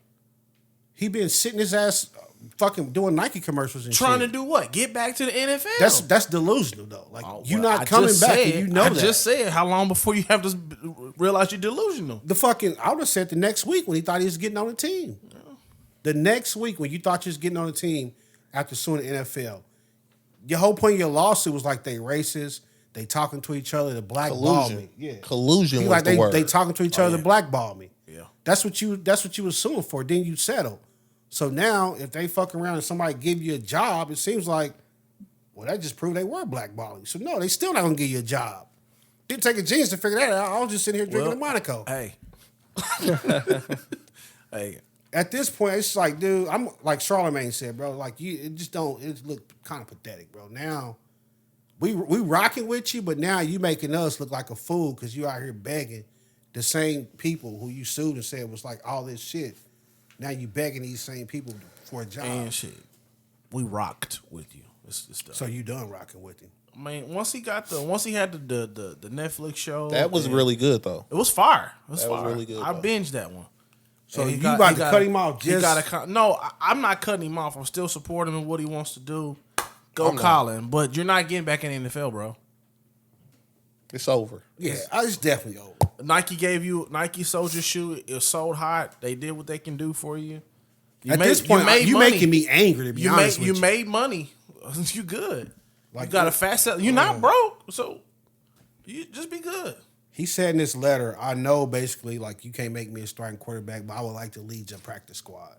He been sitting his ass fucking doing Nike commercials and Trying shit. to do what? Get back to the NFL. That's delusional, though. Like, you're well, not coming back and you know I that. just said, how long before you have to realize you're delusional? I would have said the next week when he thought he was getting on the team. Yeah. The next week when you thought you was getting on the team after suing the NFL. Your whole point of your lawsuit was like they racist, they talking to each other to blackball me. Yeah. Collusion was like the word. They talking to each other to blackball me. Yeah. That's what you was suing for. Then you settled. So now if they fuck around and somebody give you a job, it seems like, well, that just proved they were blackballing. So no, they still not gonna give you a job. Didn't take a genius to figure that out. I was just sitting here drinking a Monaco. Hey. Hey. At this point, it's like, dude, I'm like Charlemagne said, bro. Like it look kind of pathetic, bro. Now we rocking with you, but now you making us look like a fool because you out here begging the same people who you sued and said was like all this shit. Now you begging these same people for a job. And shit. We rocked with you. It's done. So you done rocking with him. I mean, once he had the Netflix show. That was really good though. It was fire. It was That was fire. really good, I though. binged that one. So you about to cut him off? No, I'm not cutting him off. I'm still supporting him in what he wants to do. Go Colin, but you're not getting back in the NFL, bro. It's over. Yeah, it's definitely over. Nike sold your shoe. It was sold hot. They did what they can do for you. At this point, you're making me angry, to be honest with you. You made money. You good. Like, you got a fast sell. You're not broke, so you just be good. He said in this letter, I know basically like you can't make me a starting quarterback, but I would like to lead your practice squad.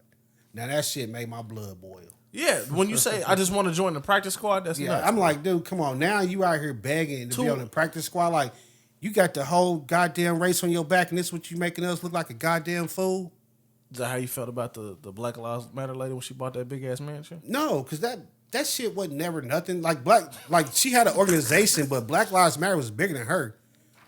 Now that shit made my blood boil. Yeah, when you say I just want to join the practice squad, that's nuts. I'm like, dude, come on. Now you out here begging to be on the practice squad. Like, you got the whole goddamn race on your back, and this is what you making us look like a goddamn fool? Is that how you felt about the Black Lives Matter lady when she bought that big ass mansion? No, because that shit wasn't never nothing. Like she had an organization, but Black Lives Matter was bigger than her.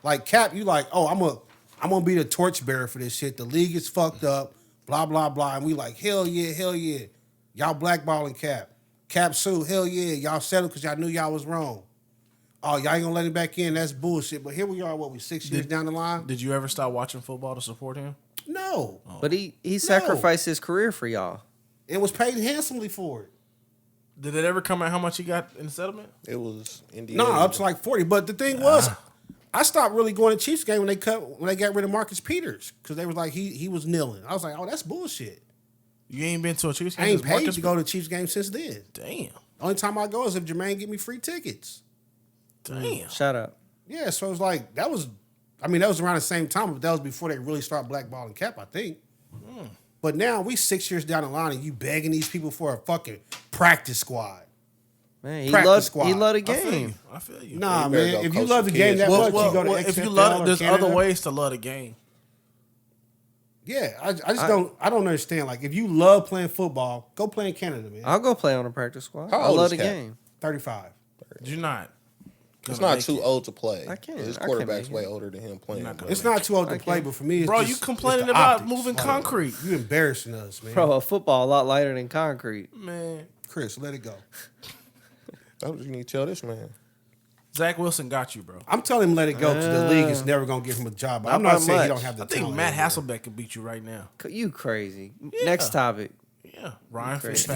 Like Kaep, you like, oh, I'm gonna be the torchbearer for this shit. The league is fucked up, blah blah blah, and we like, hell yeah, y'all blackballing Kaep. Kaep sue, hell yeah, y'all settled because y'all knew y'all was wrong. Oh, y'all ain't gonna let him back in? That's bullshit. But here we are, 6 years down the line? Did you ever stop watching football to support him? No. But he sacrificed his career for y'all. It was paid handsomely for it. Did it ever come out how much he got in the settlement? It was Indiana. No, up to like 40. But the thing was, I stopped really going to Chiefs game when they got rid of Marcus Peters because they was like he was kneeling. I was like, oh, that's bullshit. You ain't been to a Chiefs game? I ain't paid to go to Chiefs game since then. Damn. Only time I go is if Jermaine give me free tickets. Damn. Shut up. Yeah, so it was like that was around the same time, but that was before they really started blackballing Kaep, I think. But now we 6 years down the line and you begging these people for a fucking practice squad. Man, he loved the game. I feel you. Nah, better man. go If you coach love the some game kids. that much, you go to Well, XFL if you love it, there's or Canada. other ways to love the game. Yeah, I don't understand. Like, if you love playing football, go play in Canada, man. I'll go play on a practice squad. How I old love is the Kaep? game. 35. You're not. It's not too old to play. I can't. His I can't quarterback's make way it. older than him playing. It's not too old to play, but for me, it's Bro, just, you it's complaining the about optics. moving Like, concrete. You embarrassing us, man. Bro, a football a lot lighter than concrete. Man. Chris, let it go. That's what you need to tell this man. Zach Wilson got you, bro. I'm telling him let it go because the league is never going to give him a job. Not I'm not by saying he much. don't have the I think talent. Matt Hasselbeck could beat you right now. You crazy. Next topic. Yeah. Ryan Crazy.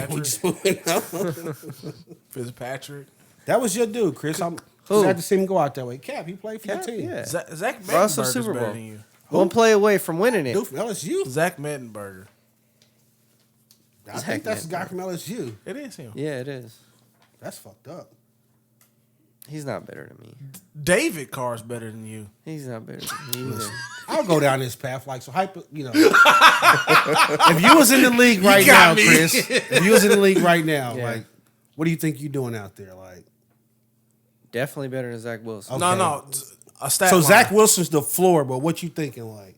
Fitzpatrick. That was your dude, Chris. I'm Who? glad to see him go out that way. Kaep, he played for Kaep, the team. yeah. Zach Russell Mettenberger's Super better Bowl. than you. One play away from winning it. Dude from LSU. Zach Mettenberger. I think that's the guy from LSU. It is him. Yeah, it is. That's fucked up. He's not better than me. David Carr's better than you. He's not better than me either. I'll go down this path. Like, so if you was in the league right now, me. Chris, if you was in the league right now, Yeah. like, what do you think you doing out there? Like, Definitely better than Zach Wilson. Okay. No. A stat so line. Zach Wilson's the floor, but what you thinking? Like,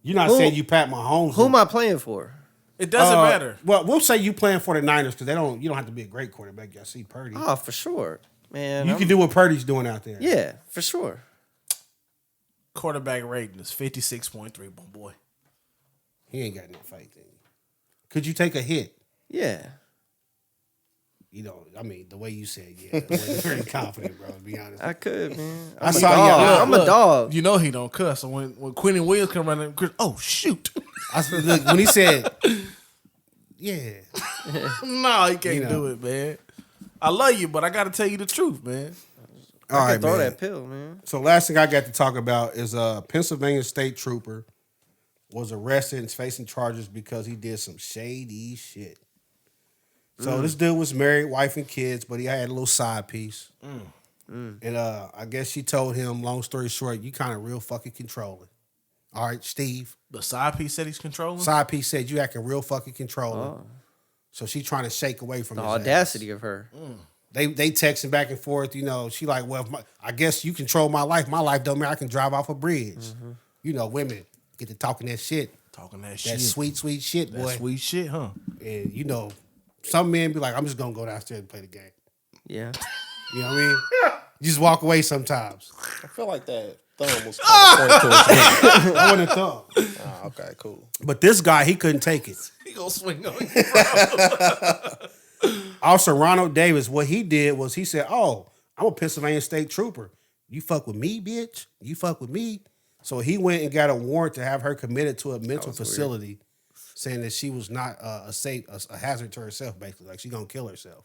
you're not saying you Pat Mahomes. Who am I playing for? It doesn't matter. Well, we'll say you playing for the Niners because you don't have to be a great quarterback. I see Purdy. Oh, for sure. Man, You can do what Purdy's doing out there. Yeah, for sure. Quarterback rating is 56.3, my boy. He ain't got no faith in you. Could you take a hit? Yeah. You know, I mean, the way you said, yeah, I wasn't very confident, bro, to be honest. I could, man. I saw y'all. I'm a dog. You know he don't cuss. So when Quentin Williams come around, Chris, oh shoot! Look, when he said, yeah. No, he can't do it, man. I love you, but I got to tell you the truth, man. All I right, can throw man. that pill, man. So last thing I got to talk about is a Pennsylvania state trooper was arrested and is facing charges because he did some shady shit. So this dude was married, wife and kids, but he had a little side piece. And I guess she told him, long story short, you kind of real fucking controlling. All right, Steve. The side piece said he's controlling. Side piece said you acting real fucking controlling. So she trying to shake away from The his audacity ass. of her. They texting back and forth, you know. She like, well, I guess you control my life. My life don't matter. I can drive off a bridge. You know, women get to talking that shit. Talking that That shit. sweet, sweet shit, boy. That sweet shit, huh? And, you know, some men be like, I'm just going to go downstairs and play the game. Yeah. You know what I mean? You just walk away sometimes. I feel like that thumb was kind of pointed towards me. I wouldn't have thought. Okay, cool. But this guy, he couldn't take it. He gonna swing on you. Officer Ronald Davis, what he did was he said, oh, I'm a Pennsylvania state trooper. You fuck with me, bitch? You fuck with me? So he went and got a warrant to have her committed to a mental facility, saying that she was not a hazard to herself, basically. Like, she gonna kill herself.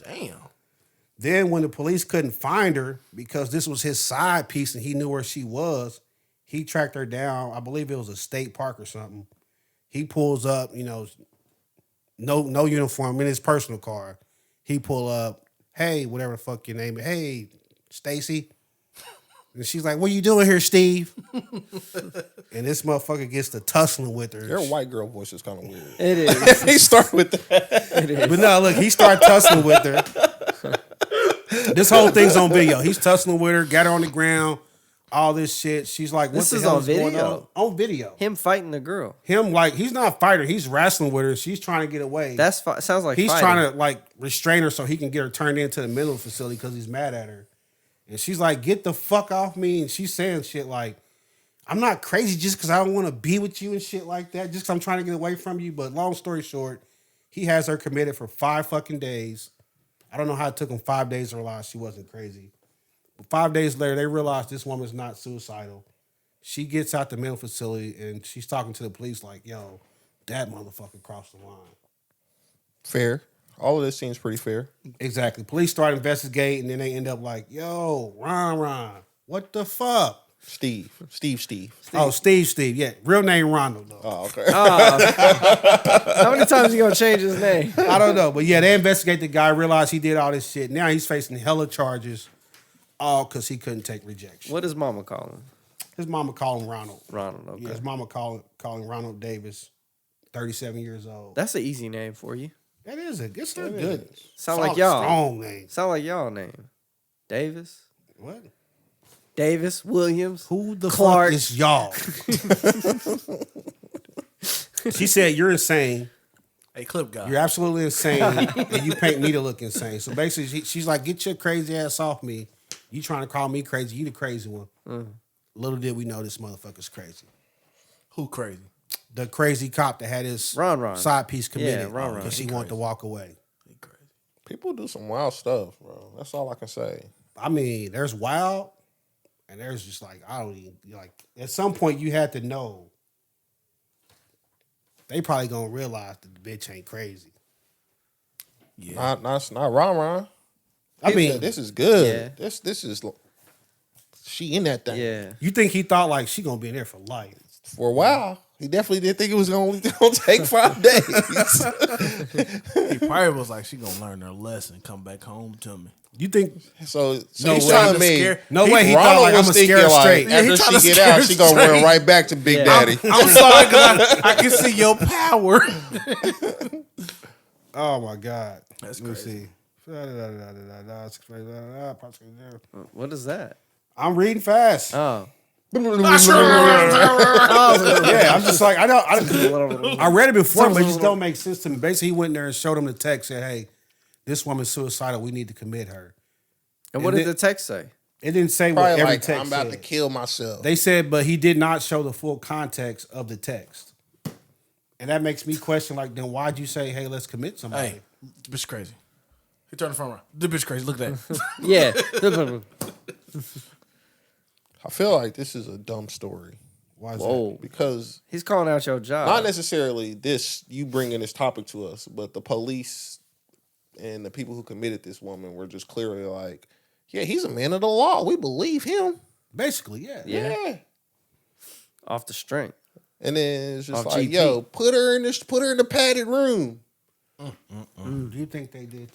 Damn. Then when the police couldn't find her because this was his side piece and he knew where she was, he tracked her down. I believe it was a state park or something. He pulls up, you know, no uniform in his personal car. He pull up, hey, whatever the fuck your name is. Hey, Stacy. And she's like, what you doing here, Steve? And this motherfucker gets to tussling with her. Your white girl voice is kind of weird. It is. He start with that. It is. But no, look, he started tussling with her. This whole thing's on video. He's tussling with her, got her on the ground, all this shit. She's like, what This the is hell on is going video? on? On video. Him fighting the girl. Him, like, he's not a fighter. He's wrestling with her. She's trying to get away. That's sounds like He's fighting. trying to, like, restrain her so he can get her turned into the mental facility because he's mad at her. And she's like, get the fuck off me. And she's saying shit like, I'm not crazy just because I don't want to be with you and shit like that, just because I'm trying to get away from you. But long story short, he has her committed for 5 fucking days. I don't know how it took him 5 days to realize she wasn't crazy. But 5 days later, they realized this woman's not suicidal. She gets out the mental facility and she's talking to the police like, yo, that motherfucker crossed the line. Fair. All of this seems pretty fair. Exactly. Police start investigating and then they end up like, yo, Ron, what the fuck? Steve. Oh, Steve. Yeah. Real name Ronald, though. Oh, okay. How many times you gonna change his name? I don't know. But yeah, they investigate the guy, realize he did all this shit. Now he's facing hella charges, all because he couldn't take rejection. What does mama call him? His mama called him Ronald. Ronald, okay. Yeah, his mama calling Ronald Davis, 37 years old. That's an easy name for you. That is a good. Sound like solid, y'all. strong name. Sound like y'all name. Davis? What? Davis, Williams, Who the Clark. fuck is y'all? She said, you're insane. Hey, clip guy. You're absolutely insane, and you paint me to look insane. So basically, she's like, get your crazy ass off me. You trying to call me crazy. You the crazy one. Little did we know this motherfucker's crazy. Who crazy? The crazy cop that had his Ron. side piece committed Yeah, Ron. because he wanted to walk away. He crazy. People do some wild stuff, bro. That's all I can say. I mean, there's wild, and there's just like, I don't even, like, at some point you had to know. They probably gonna realize that the bitch ain't crazy. Yeah. Not Ron. I mean, this is good. Yeah. This is she in that thing. Yeah. you think he thought like she gonna be in there for life? For a while. He definitely didn't think it was gonna take 5 days. He probably was like, she gonna learn her lesson, come back home to me. You think? So No he's way. telling me No way. He Ronald thought like I'm was gonna thinking scare her like straight. Yeah, he after trying she to get out, scare she gonna run straight. right back to Big Yeah. Daddy. I'm sorry, because I can see your power. Oh my God. That's Let me crazy. see. What is that? I'm reading fast. Oh. Yeah, I'm just like I read it before, but it just don't make sense to me. Basically, he went in there and showed him the text, said, "Hey, this woman's suicidal. We need to commit her." And what did the text say? It didn't say Probably what every like, text I'm about said. to kill myself. They said, but he did not show the full context of the text. And that makes me question, like, then why'd you say, hey, let's commit somebody? Hey, the bitch crazy. He turned the phone around. The bitch crazy. Look at that. Yeah. I feel like this is a dumb story. Why is Whoa. Because He's calling out your job. not necessarily this, you bringing this topic to us, but the police and the people who committed this woman were just clearly like, yeah, he's a man of the law. We believe him. that? Basically, yeah. Yeah. Off the strength. And then it's just Off like, GP. yo, put her in the padded room. Do you think they did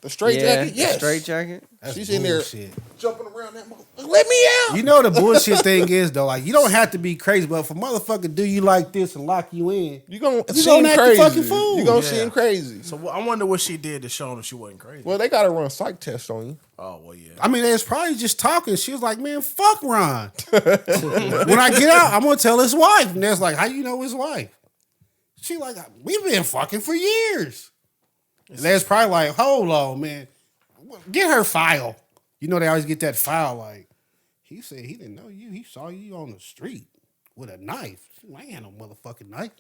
The straight jacket, the yes. straight jacket. that's She's in there bullshit. jumping around that motherfucker. Let me out. You know the bullshit thing is though, like you don't have to be crazy, but if a motherfucker do you like this and lock you in, You gonna You seem gonna act a crazy. fucking fool. You gonna Yeah. seem crazy. So I wonder what she did to show him she wasn't crazy. Well, they gotta run psych tests on you. Oh, well, yeah. I mean, they was probably just talking. She was like, man, fuck Ron. When I get out, I'm gonna tell his wife. And that's like, how you know his wife? She like, we've been fucking for years. And that's probably like, hold on, man. Get her file. You know they always get that file like, he said he didn't know you. He saw you on the street with a knife. I ain't had no motherfucking knife.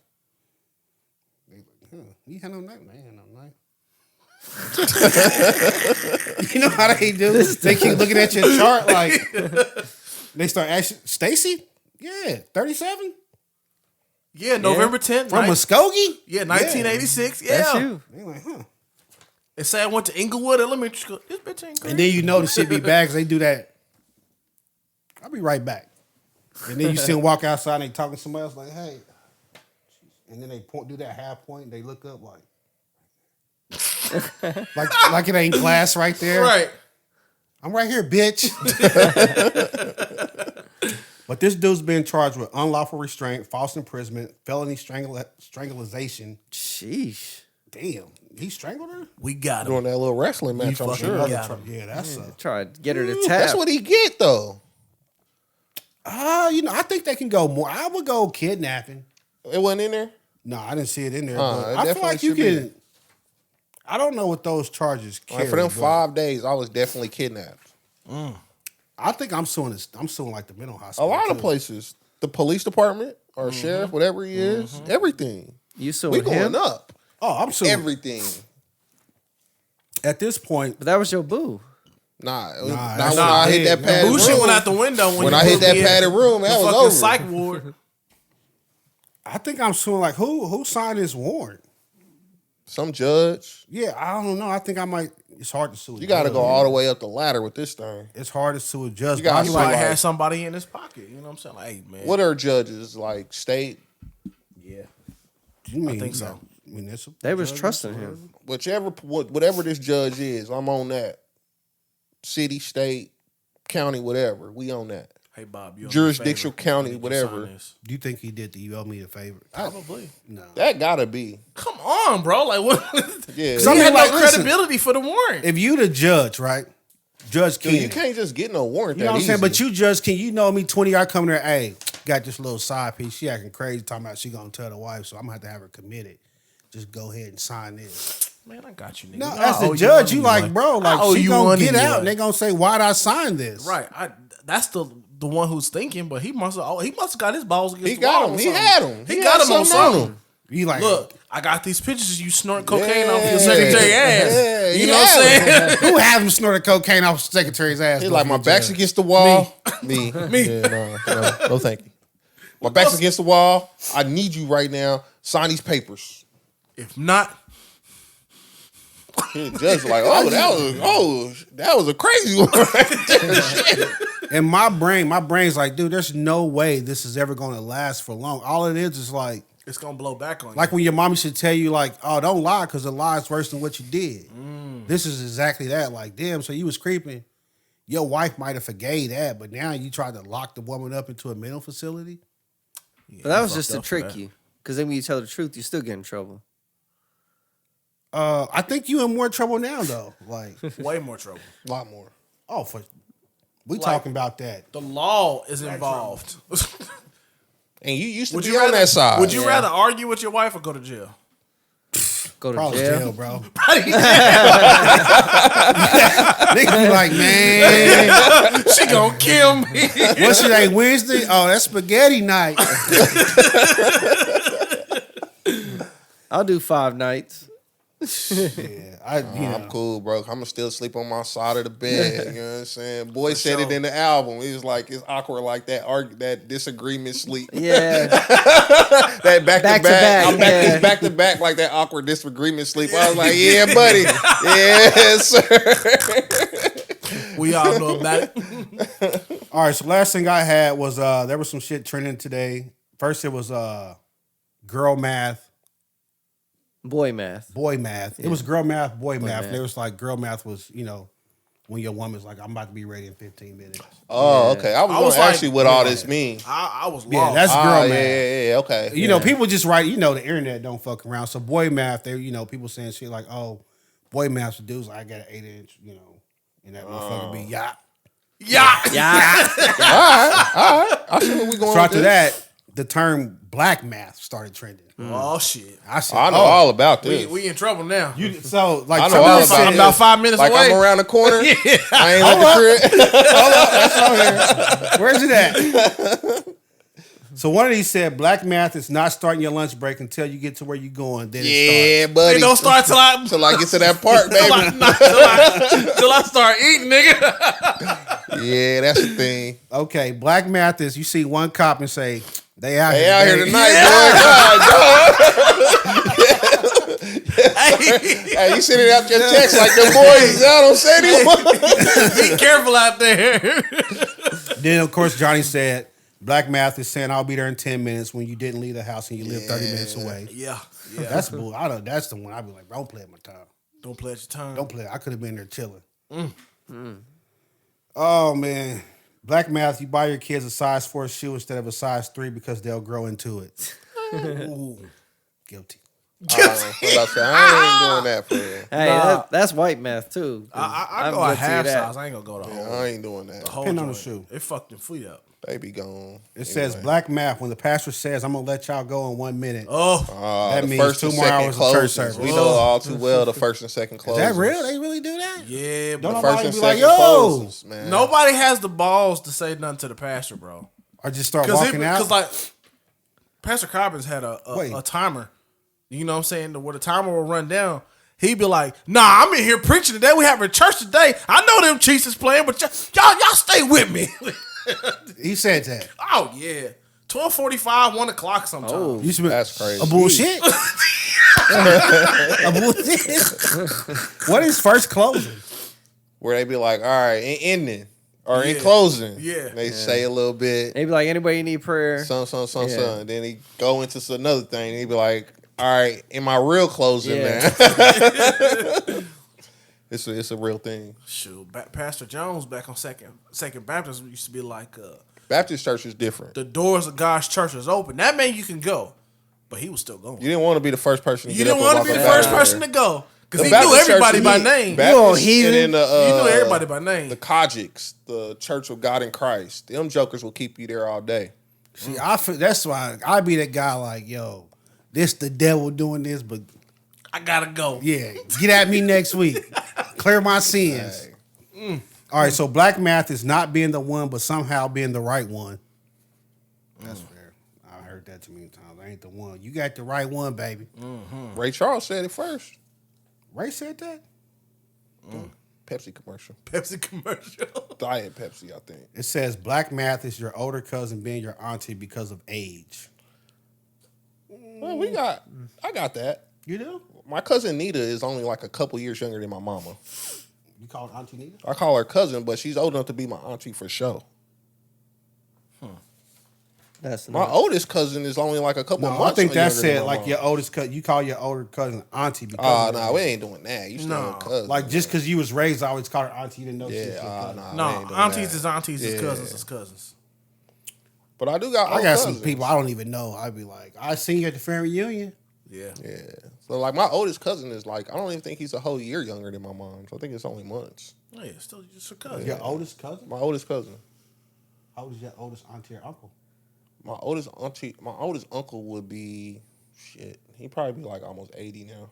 They like, you had no knife? I ain't had no knife. You know how they do? They keep looking at your chart like, they start asking, Stacy? Yeah, 37? Yeah, November 10th. From right? Muskogee? Yeah, 1986. Yeah. That's you. They like, huh. They say I went to Inglewood Elementary School. This bitch ain't crazy. And then you know the shit be bad because they do that. I'll be right back. And then you see them walk outside and they talking to somebody else like, hey. And then they do that half point and they look up like it ain't class right there. Right. I'm right here, bitch. But this dude's been charged with unlawful restraint, false imprisonment, felony strangulation. Sheesh. Damn, he strangled her? We got him. Doing that little wrestling match, I'm fucking sure. got him. Yeah, that's Tried to get her to tap. That's what he get though. I think they can go more. I would go kidnapping. It wasn't in there. No, I didn't see it in there. It But I feel definitely like you should be. can. I don't know what those charges carry. Like for them but 5 days, I was definitely kidnapped. I think I'm suing like the mental A hospital. lot of too. places, the police department or sheriff, whatever he is, everything. You suing We going him? up. Oh, I'm suing Everything. at this point. But that was your boo. Nah, Nah, not that's when I not hit it. that Nah. padded Bullshit room. went out the window When you I hit put that me in padded room, that the was fucking over. psych ward. I think I'm suing like who signed this warrant? Some judge. Yeah, I don't know. I think I might. It's hard to sue. A You got to judge. go all the way up the ladder with this thing. It's hard to sue a judge. You gotta but He I'm sue might like, like- have somebody in his pocket. You know what I'm saying? Like, hey, man. What are judges like? State, Yeah. you mean, think so. Municipal. They was judges, trusting whatever. him. whatever this judge is, I'm on that. City, state, county, whatever. We on that. Hey, Bob. You owe me a Jurisdictional favor. county, I need you to whatever. sign this. Do you think he did? You owe me a favor? Probably. No. That gotta be. Come on, bro. Like, what? Yeah. He Some had people no like, listen, credibility for the warrant. If you the judge, right? Judge Dude, Ken. you can't just get no warrant. You know that what I'm saying? easy. But you Judge Ken, you know me, 20 y'all coming there, hey, got this little side piece. She acting crazy, talking about she gonna tell the wife, so I'm gonna have her committed. Just go ahead and sign this. Man, I got you, nigga. No, I as owe the judge, money, you like, man. bro, I like owe she you gonna money, get out man. and they gonna say, why'd I sign this? Right. That's the one who's thinking, but he must have got his balls against He the got wall him. or He something. had him. He He got had him on something on something. him. You like, Look, I got these pictures of you snorting cocaine Yeah. off your secretary ass. Yeah, you he know what I'm had saying? who had him snorting cocaine off the secretary's ass? He's though, like, for my the back's judge? against the wall. Me. Me. Yeah, no, thank you. My back's against the wall. I need you right now. Sign these papers. If not, The judge like, that was a crazy one right there. Shit. And my brain's like, dude, there's no way this is ever gonna last for long. All it is like it's gonna blow back on you. when your mommy should tell you, like, oh, don't lie, because a lie is worse than what you did. This is exactly that. Like, damn, so you was creeping. Your wife might have forgave that, but now you tried to lock the woman up into a mental facility. Yeah, But that he was fucked just to up for trick that. you. Because then when you tell the truth, you still get in trouble. I think you in more trouble now, though. Like, Way more trouble. A lot more. we talking about that. The law is involved. And you used to Would be you on rather that side. Would you rather argue with your wife or go to jail? Go to Probably jail. jail, bro. Niggas be like, man, She gonna kill me. what's today, Wednesday? Oh, that's spaghetti night. I'll do 5 nights. Yeah, I'm cool, bro. I'm gonna still sleep on my side of the bed. You know what I'm saying? Boy said it in the album. He was like, it's awkward like that disagreement sleep. Yeah. That back to back. I'm back, yeah. it's back to back like that awkward disagreement sleep. I was like, yeah, buddy. Yes, sir. We all know about it. All right, so last thing I had was there was some shit trending today. First it was girl math, Boy math. boy math. It was girl math, boy math. math. And it was like girl math was, when your woman's like, I'm about to be ready in 15 minutes. Oh, okay. I was I was gonna ask like, you what all this means. I was lost. Yeah, that's girl math. Yeah, okay. People just write, the internet don't fuck around. So boy math, they, people saying shit like, oh, boy math's the dude's like, I got an 8-inch, and that motherfucker be Yeah. Yeah. All right. I see where we going. So after with this. that, the term black math started trending. Oh shit. I said, I know all about this. We in trouble now. So like I know somebody all said, I'm about 5 minutes like away. I'm around the corner. I ain't at the crib. where's it at? So one of these said, black math is not starting your lunch break until you get to where you're going. Then it Yeah, starts. buddy. It don't start till I get to that part, baby. till I start eating, nigga. Yeah, that's the thing. Okay, black math is you see one cop and say, they out Hey, here out here today. tonight, boy. Hey, you sending out your text like the boys is out on Saturday. Be careful out there. Then, of course, Johnny said, black math is saying I'll be there in 10 minutes when you didn't leave the house and you live 30 minutes away. Yeah. That's bull. That's the one I'd be like, don't play at my time. Don't play at your time. Don't play. I could have been there chilling. Oh, man. Black math, you buy your kids a size 4 shoe instead of a size 3 because they'll grow into it. Ooh. Guilty. I ain't doing that for real. Hey, that's white math too. I go a half size. I ain't gonna go the whole. I ain't doing that. whole Depend on the joint. shoe. It fucked them feet up. They be gone. It says black math. When the pastor says, I'm going to let y'all go in 1 minute. Oh, that The means first 2 and more second hours of church closings. service. We know all too well the first and second Is closings. that real? They really do that? yeah, Don't but First nobody and be like, second yo. closings, man. nobody has the balls to say nothing to the pastor, bro. Or just start walking out? Because like Pastor Cobbins had Wait. a timer. You know what I'm saying? Where the timer will run down. He'd be like, nah, I'm in here preaching today. We having church today. I know them Chiefs is playing, but y'all stay with me. He said that. Oh, yeah. 12:45, 1 o'clock sometimes. Oh, You should be, That's crazy. a bullshit? A bullshit? What is first closing? Where they be like, all right, in ending or in Yeah. closing. Yeah. They say a little bit. they be like, anybody need prayer? Some. Yeah. Then he go into another thing. And he be like, all right, in my real closing, Yeah. man. It's a real thing. Shoot, Pastor Jones back on Second Baptist used to be like, Baptist church is different. the doors of God's church is open. That meant you can go, but he was still going. You didn't want to be the first person to You get didn't up and want to walk be up the out first of person there. to go because The he Baptist knew everybody church, by he- name. Baptist, heathen. and then You knew everybody by name. The Kojics, the Church of God in Christ. Them jokers will keep you there all day. See, that's why I be that guy like, yo, this the devil doing this, but I gotta go. yeah, get at me next week. Clear my sins. All right, so black math is not being the one, but somehow being the right one. That's fair. I heard that too many times. I ain't the one. You got the right one, baby. Ray Charles said it first. Ray said that? Pepsi commercial. Pepsi commercial. Diet Pepsi, I think. It says black math is your older cousin being your auntie because of age. Well, I got that. You do? My cousin Nita is only like a couple years younger than my mama. You call it Auntie Nita? I call her cousin, but she's old enough to be my auntie for sure. That's My not. oldest cousin is only like a couple No, months. I think that younger than said my like mama. your oldest cousin. You call your older cousin Auntie because Oh, of no, her we age. ain't doing that. You still No. a cousin. Like just because you was raised, I always call her Auntie. You didn't know she was your Yeah, cousin. nah, No, we ain't doing aunties that. is aunties, is Yeah. cousins is cousins. But I do got I old got cousins. some people I don't even know. I'd be like, I seen you at the family reunion. Yeah. Yeah. So like my oldest cousin is like, I don't even think he's a whole year younger than my mom. So I think it's only months. Oh, yeah, still just a cousin. Your oldest cousin? My oldest cousin. How old is your oldest auntie or uncle? My oldest uncle would be shit. He'd probably be like almost 80 now.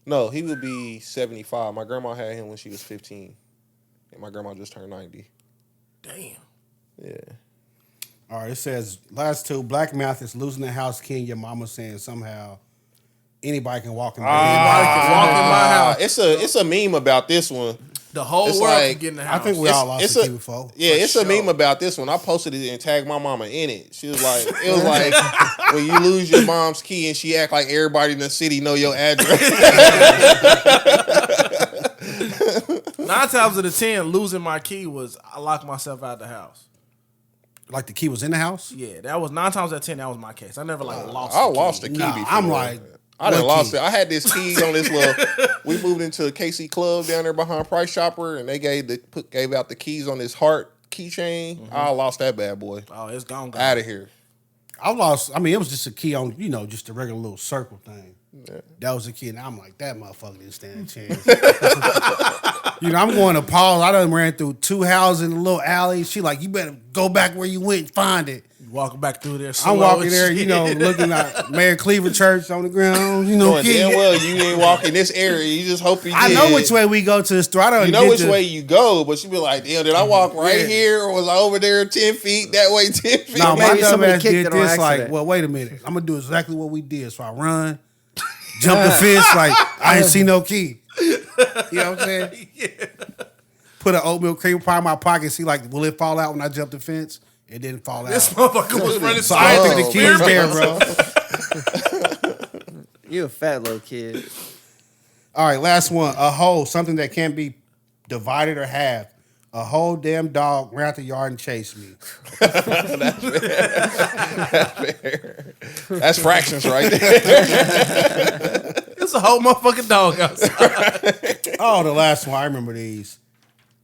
No, he would be 75. My grandma had him when she was 15. And my grandma just turned 90. Damn. Yeah. All right, it says, last two, Black Math is losing the house key and your mama saying somehow anybody can walk in there. Anybody can walk in my house. It's a meme about this one. The whole It's world like- can get in the house. I think we all lost a key before. Yeah, it's For a meme sure. about this one. I posted it and tagged my mama in it. She was like, it was like when you lose your mom's key and she act like everybody in the city know your address. 9 times out of 10, losing my key was I locked myself out the house. Like the key was in the house? Yeah, that was 9 times out of 10. That was my case. I never lost. I the key. lost the key Nah, before. I'm like, I done what lost key? it. I had this key on this little. We moved into a KC Club down there behind Price Chopper, and they gave out the keys on this heart keychain. Mm-hmm. I lost that bad boy. Oh, it's gone. Out of here. I lost. I mean, it was just a key on, just a regular little circle thing. Yeah. That was a key, and I'm like, that motherfucker didn't stand a chance. I'm going to pause. I done ran through 2 houses in a little alley. She like, you better go back where you went and find it. You walking back through there. I'm slow walking and there, shit. looking at Mayor Cleaver Church on the ground, Knowing key. damn well you ain't walking this area. You just hope you I did. know which way we go to the store. I don't You know get which to- way you go, but you be like, damn, did I walk right Yeah. here or was I over there 10 feet that way 10 feet? No, my Maybe dumb somebody ass kicked did it on this like, accident. well, wait a minute. I'm going to do exactly what we did. So I run, jump the fence like I ain't see no key. You know what I'm saying? Yeah. Put an oatmeal cream pie in my pocket, see like, will it fall out when I jump the fence? It didn't fall out. This motherfucker was running So I straight think to the key was experiment. there, bro. You a fat little kid. All right, last one. A hole, something that can't be divided or halved. A whole damn dog ran out the yard and chased me. That's fractions right there. It's a whole motherfucking dog outside. Oh, the last one. I remember these.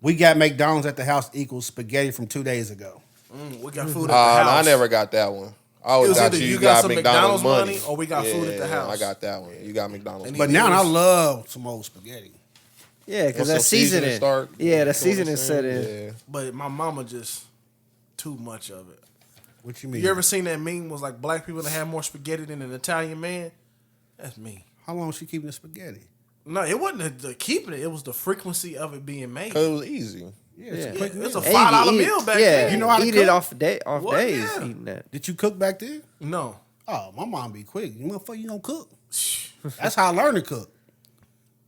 We got McDonald's at the house equals spaghetti from 2 days ago. We got food at the No, house. I never got that one. I It always was got either you got some McDonald's money money or we got food at the house. I got that one. You got McDonald's And money. But now I love some old spaghetti. Yeah, because Once that some seasoning seasoning. start Yeah, that doing seasoning its set thing, in. yeah. But my mama just too much of it. What you mean? You ever seen that meme was like black people that have more spaghetti than an Italian man? That's me. How long was she keeping the spaghetti? No, it wasn't the keeping it. It was the frequency of it being made. Cause it was easy. Yeah, it's a quick It was meal. a $5 meal back yeah, then. You know how to eat cook? it off What? days Yeah. eating that. Did you cook back then? No. Oh, my mom be quick. You motherfucker, you don't cook. That's how I learned to cook.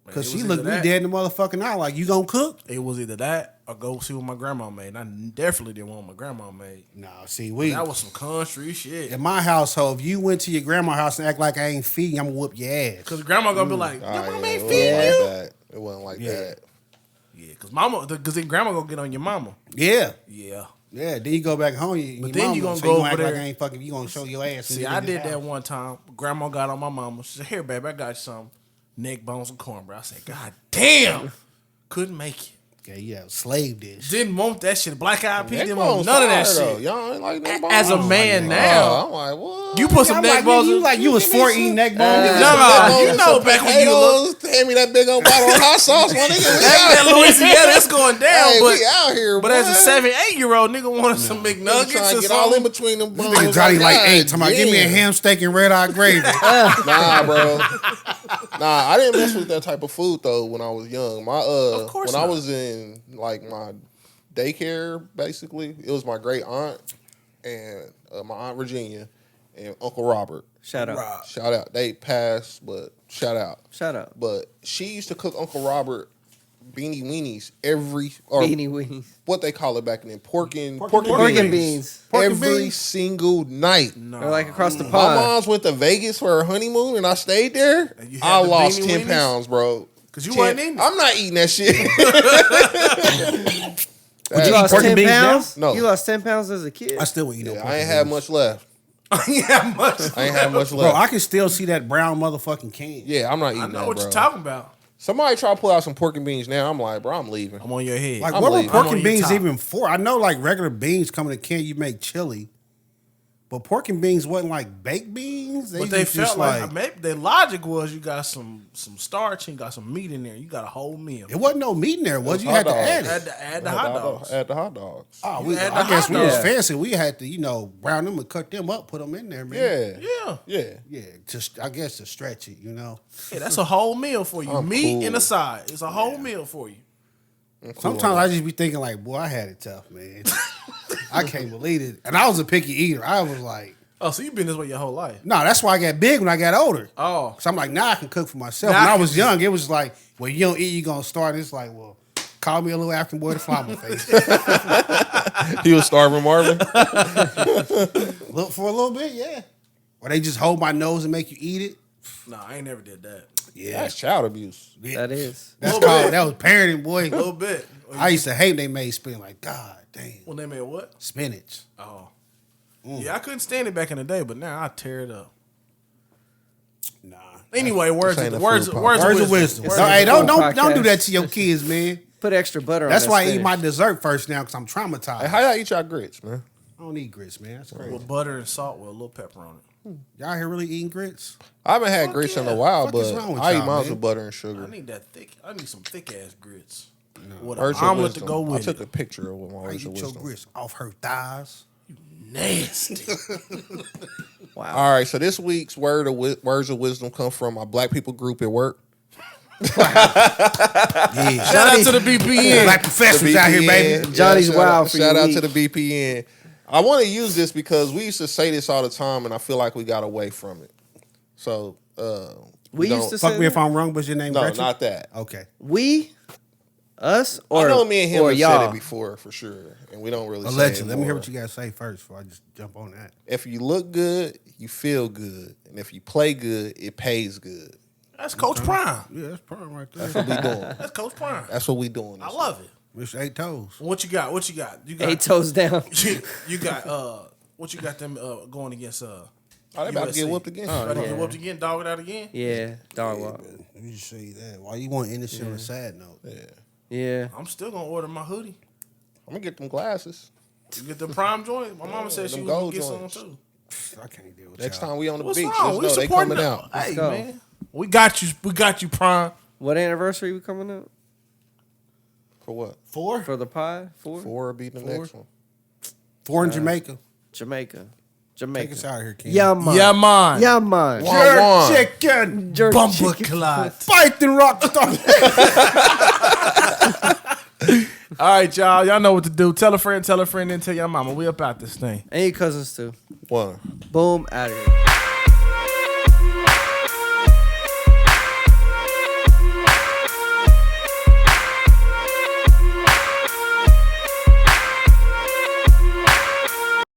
Because It she was looked either me that- dead in the motherfucking eye like, you gonna cook? It was either that or go see what my grandma made. And I definitely didn't want what my grandma made. Nah, see, we That was some country shit. in my household, if you went to your grandma's house and act like I ain't feeding, I'm gonna whoop your ass. Because grandma going to be like, your Oh, mama yeah, ain't it feeding wasn't you. like that. It wasn't like Yeah. that. Yeah, because then grandma going to get on your mama. Yeah. Yeah. Yeah, then you go back home, But your then mama, you gonna so go you over act like there- I ain't fucking, you gonna show your ass. See, I did that one time. Grandma got on my mama. She said, here, babe, I got you some neck bones and cornbread. I said, God damn. Couldn't make it. Yeah, slave dish. Didn't want that shit. Black Eyed Peas Neck didn't want bones none of that fire, though. shit. Y'all ain't like neck As a bones? man Oh, now, I'm like, what? you put some I'm neck like, bones you like you was 4 eating neck bones. No, you know back when you look. Hand me that big old bottle of hot sauce, my nigga. We That out Louisiana, that's going down. Hey, but we out here, but as a boy. 7, 8-year-old nigga wanted some Nigga McNuggets trying or to get all in something. between them bones. Nigga Johnny like, hey, God talking about, give me a damn. ham steak and red eye gravy. Nah, bro. Nah, I didn't mess with that type of food though when I was young. Of course when I not. was in like my daycare, basically, it was my great aunt and my aunt Virginia and Uncle Robert. Shout out. Rob. Shout out. They passed, but shout out. Shout out. But she used to cook Uncle Robert beanie weenies or Beanie weenies. what they call it back then, pork and Pork and beans. Pork and every beans? single night. No. Or like across the My pond. mom's went to Vegas for her honeymoon, and I stayed there. And you had I the lost beanie 10 weenies? pounds, bro. 'Cause you 10 wasn't eating it. I'm not eating that shit. You lost pork and 10 beans now? pounds? No. You lost 10 pounds as a kid? I still would eat no Yeah, pork I ain't and had beans. much left. Yeah, much. I ain't had much Bro, left. I can still see that brown motherfucking can. Yeah, I'm not eating I know that, what bro. you're talking about. Somebody try to pull out some pork and beans now. I'm like, bro, I'm leaving. I'm on your head. Like, I'm what were leaving. pork I'm on and your beans top. even for? I know, like, regular beans come in a can, you make chili. But pork and beans wasn't like baked beans. But they just felt like maybe their logic was you got some starch and you got some meat in there. You got a whole meal. it wasn't no meat in there. Was you hot had to dogs. add it? Had to add the hot dogs. Add the hot dogs. Oh, You had the I guess hot we was dogs. fancy. We had to, brown them and cut them up, put them in there, man. Yeah. Yeah, just I guess to stretch it, Yeah, that's a whole meal for you. Meat cool. and a side. It's a whole meal for you. Sometimes I just be thinking like, boy, I had it tough, man. I can't believe it. And I was a picky eater. I was like, Oh, so you've been this way your whole life. no, that's why I got big when I got older. Oh. So I'm like, now I can cook for myself. Now When I I can- was young, it was like, well, you don't eat, you gonna start. It's like, well, call me a little African boy to fly my face. He was starving Marvin. Look for a little bit, yeah. Or they just hold my nose and make you eat it. No, I ain't never did that. Yeah, That's child abuse. That is. that's Little called bit. that was parenting, boy. A little bit. I used to hate when they made spinach. Like, God damn, When they made what? spinach. Oh. Yeah, I couldn't stand it back in the day, but now I tear it up. Nah. Anyway, words ain't a of food podcast. Words of wisdom. Words No, of hey, wisdom. don't do that Podcast. to your kids, man. Put extra butter on That's that why I eat spinach. my dessert first now because I'm traumatized. Hey, how y'all eat y'all grits, man? I don't eat grits, man. That's crazy. With butter and salt with a little pepper on it. Y'all here really eating grits? I haven't had Fuck grits in yeah. a while, Fuck is but wrong with I eat y'all, mine man? with butter and sugar. I need some thick ass grits. With an Words of omelet to wisdom. go I with took it. a picture of my I words eat of your wisdom. grits off her thighs. Nasty. Wow. All right, so this week's words of wisdom come from my black people group at work. Yeah. Shout out to the BPN. Black professionals out here, baby. Johnny's shout wild out, for shout your out week. to the BPN. I want to use this because we used to say this all the time, and I feel like we got away from it. So We used to Fuck say me if that? I'm wrong, but your name no, Gretchen? not that. Okay. We, us, or I know me and him or have y'all. said it before for sure, and we don't really say it Allegedly. Let me hear more. what you got to say first before I just jump on that. If you look good, you feel good, and if you play good, it pays good. That's Coach Prime. Yeah, that's problem right there. That's what we doing. That's Coach Prime. That's what we doing. I love it. Mr. Eight Toes. What you got? What you got? You got 8 toes down. you got what you got them going against Oh, they about to get USC. whooped again. About to yeah. get whooped again, dog it out again. Yeah, dog walk. Let me just show you that. Why you want to end this shit on a sad note? Yeah. Yeah. I'm still gonna order my hoodie. I'm gonna get them glasses. You get the prime joint. My mama said she them was gonna gold get joints. some too. I can't deal with Next y'all. time we on the What's beach, wrong? just We know they supporting coming them. out. Hey go. man, we got you. We got you, Prime. What anniversary we coming up? For what? 4? For the pie? 4? 4 will be the next one. 4 in Jamaica. Jamaica. Take us out of here, King. Yeah, man. Yeah, man. Yeah, man. Jerk One. chicken. Jerk Bumper chicken. clot. Fighting rock star. All right, y'all. Y'all know what to do. Tell a friend, then tell your mama. We up out this thing. And your cousins too. One. Boom, out of here.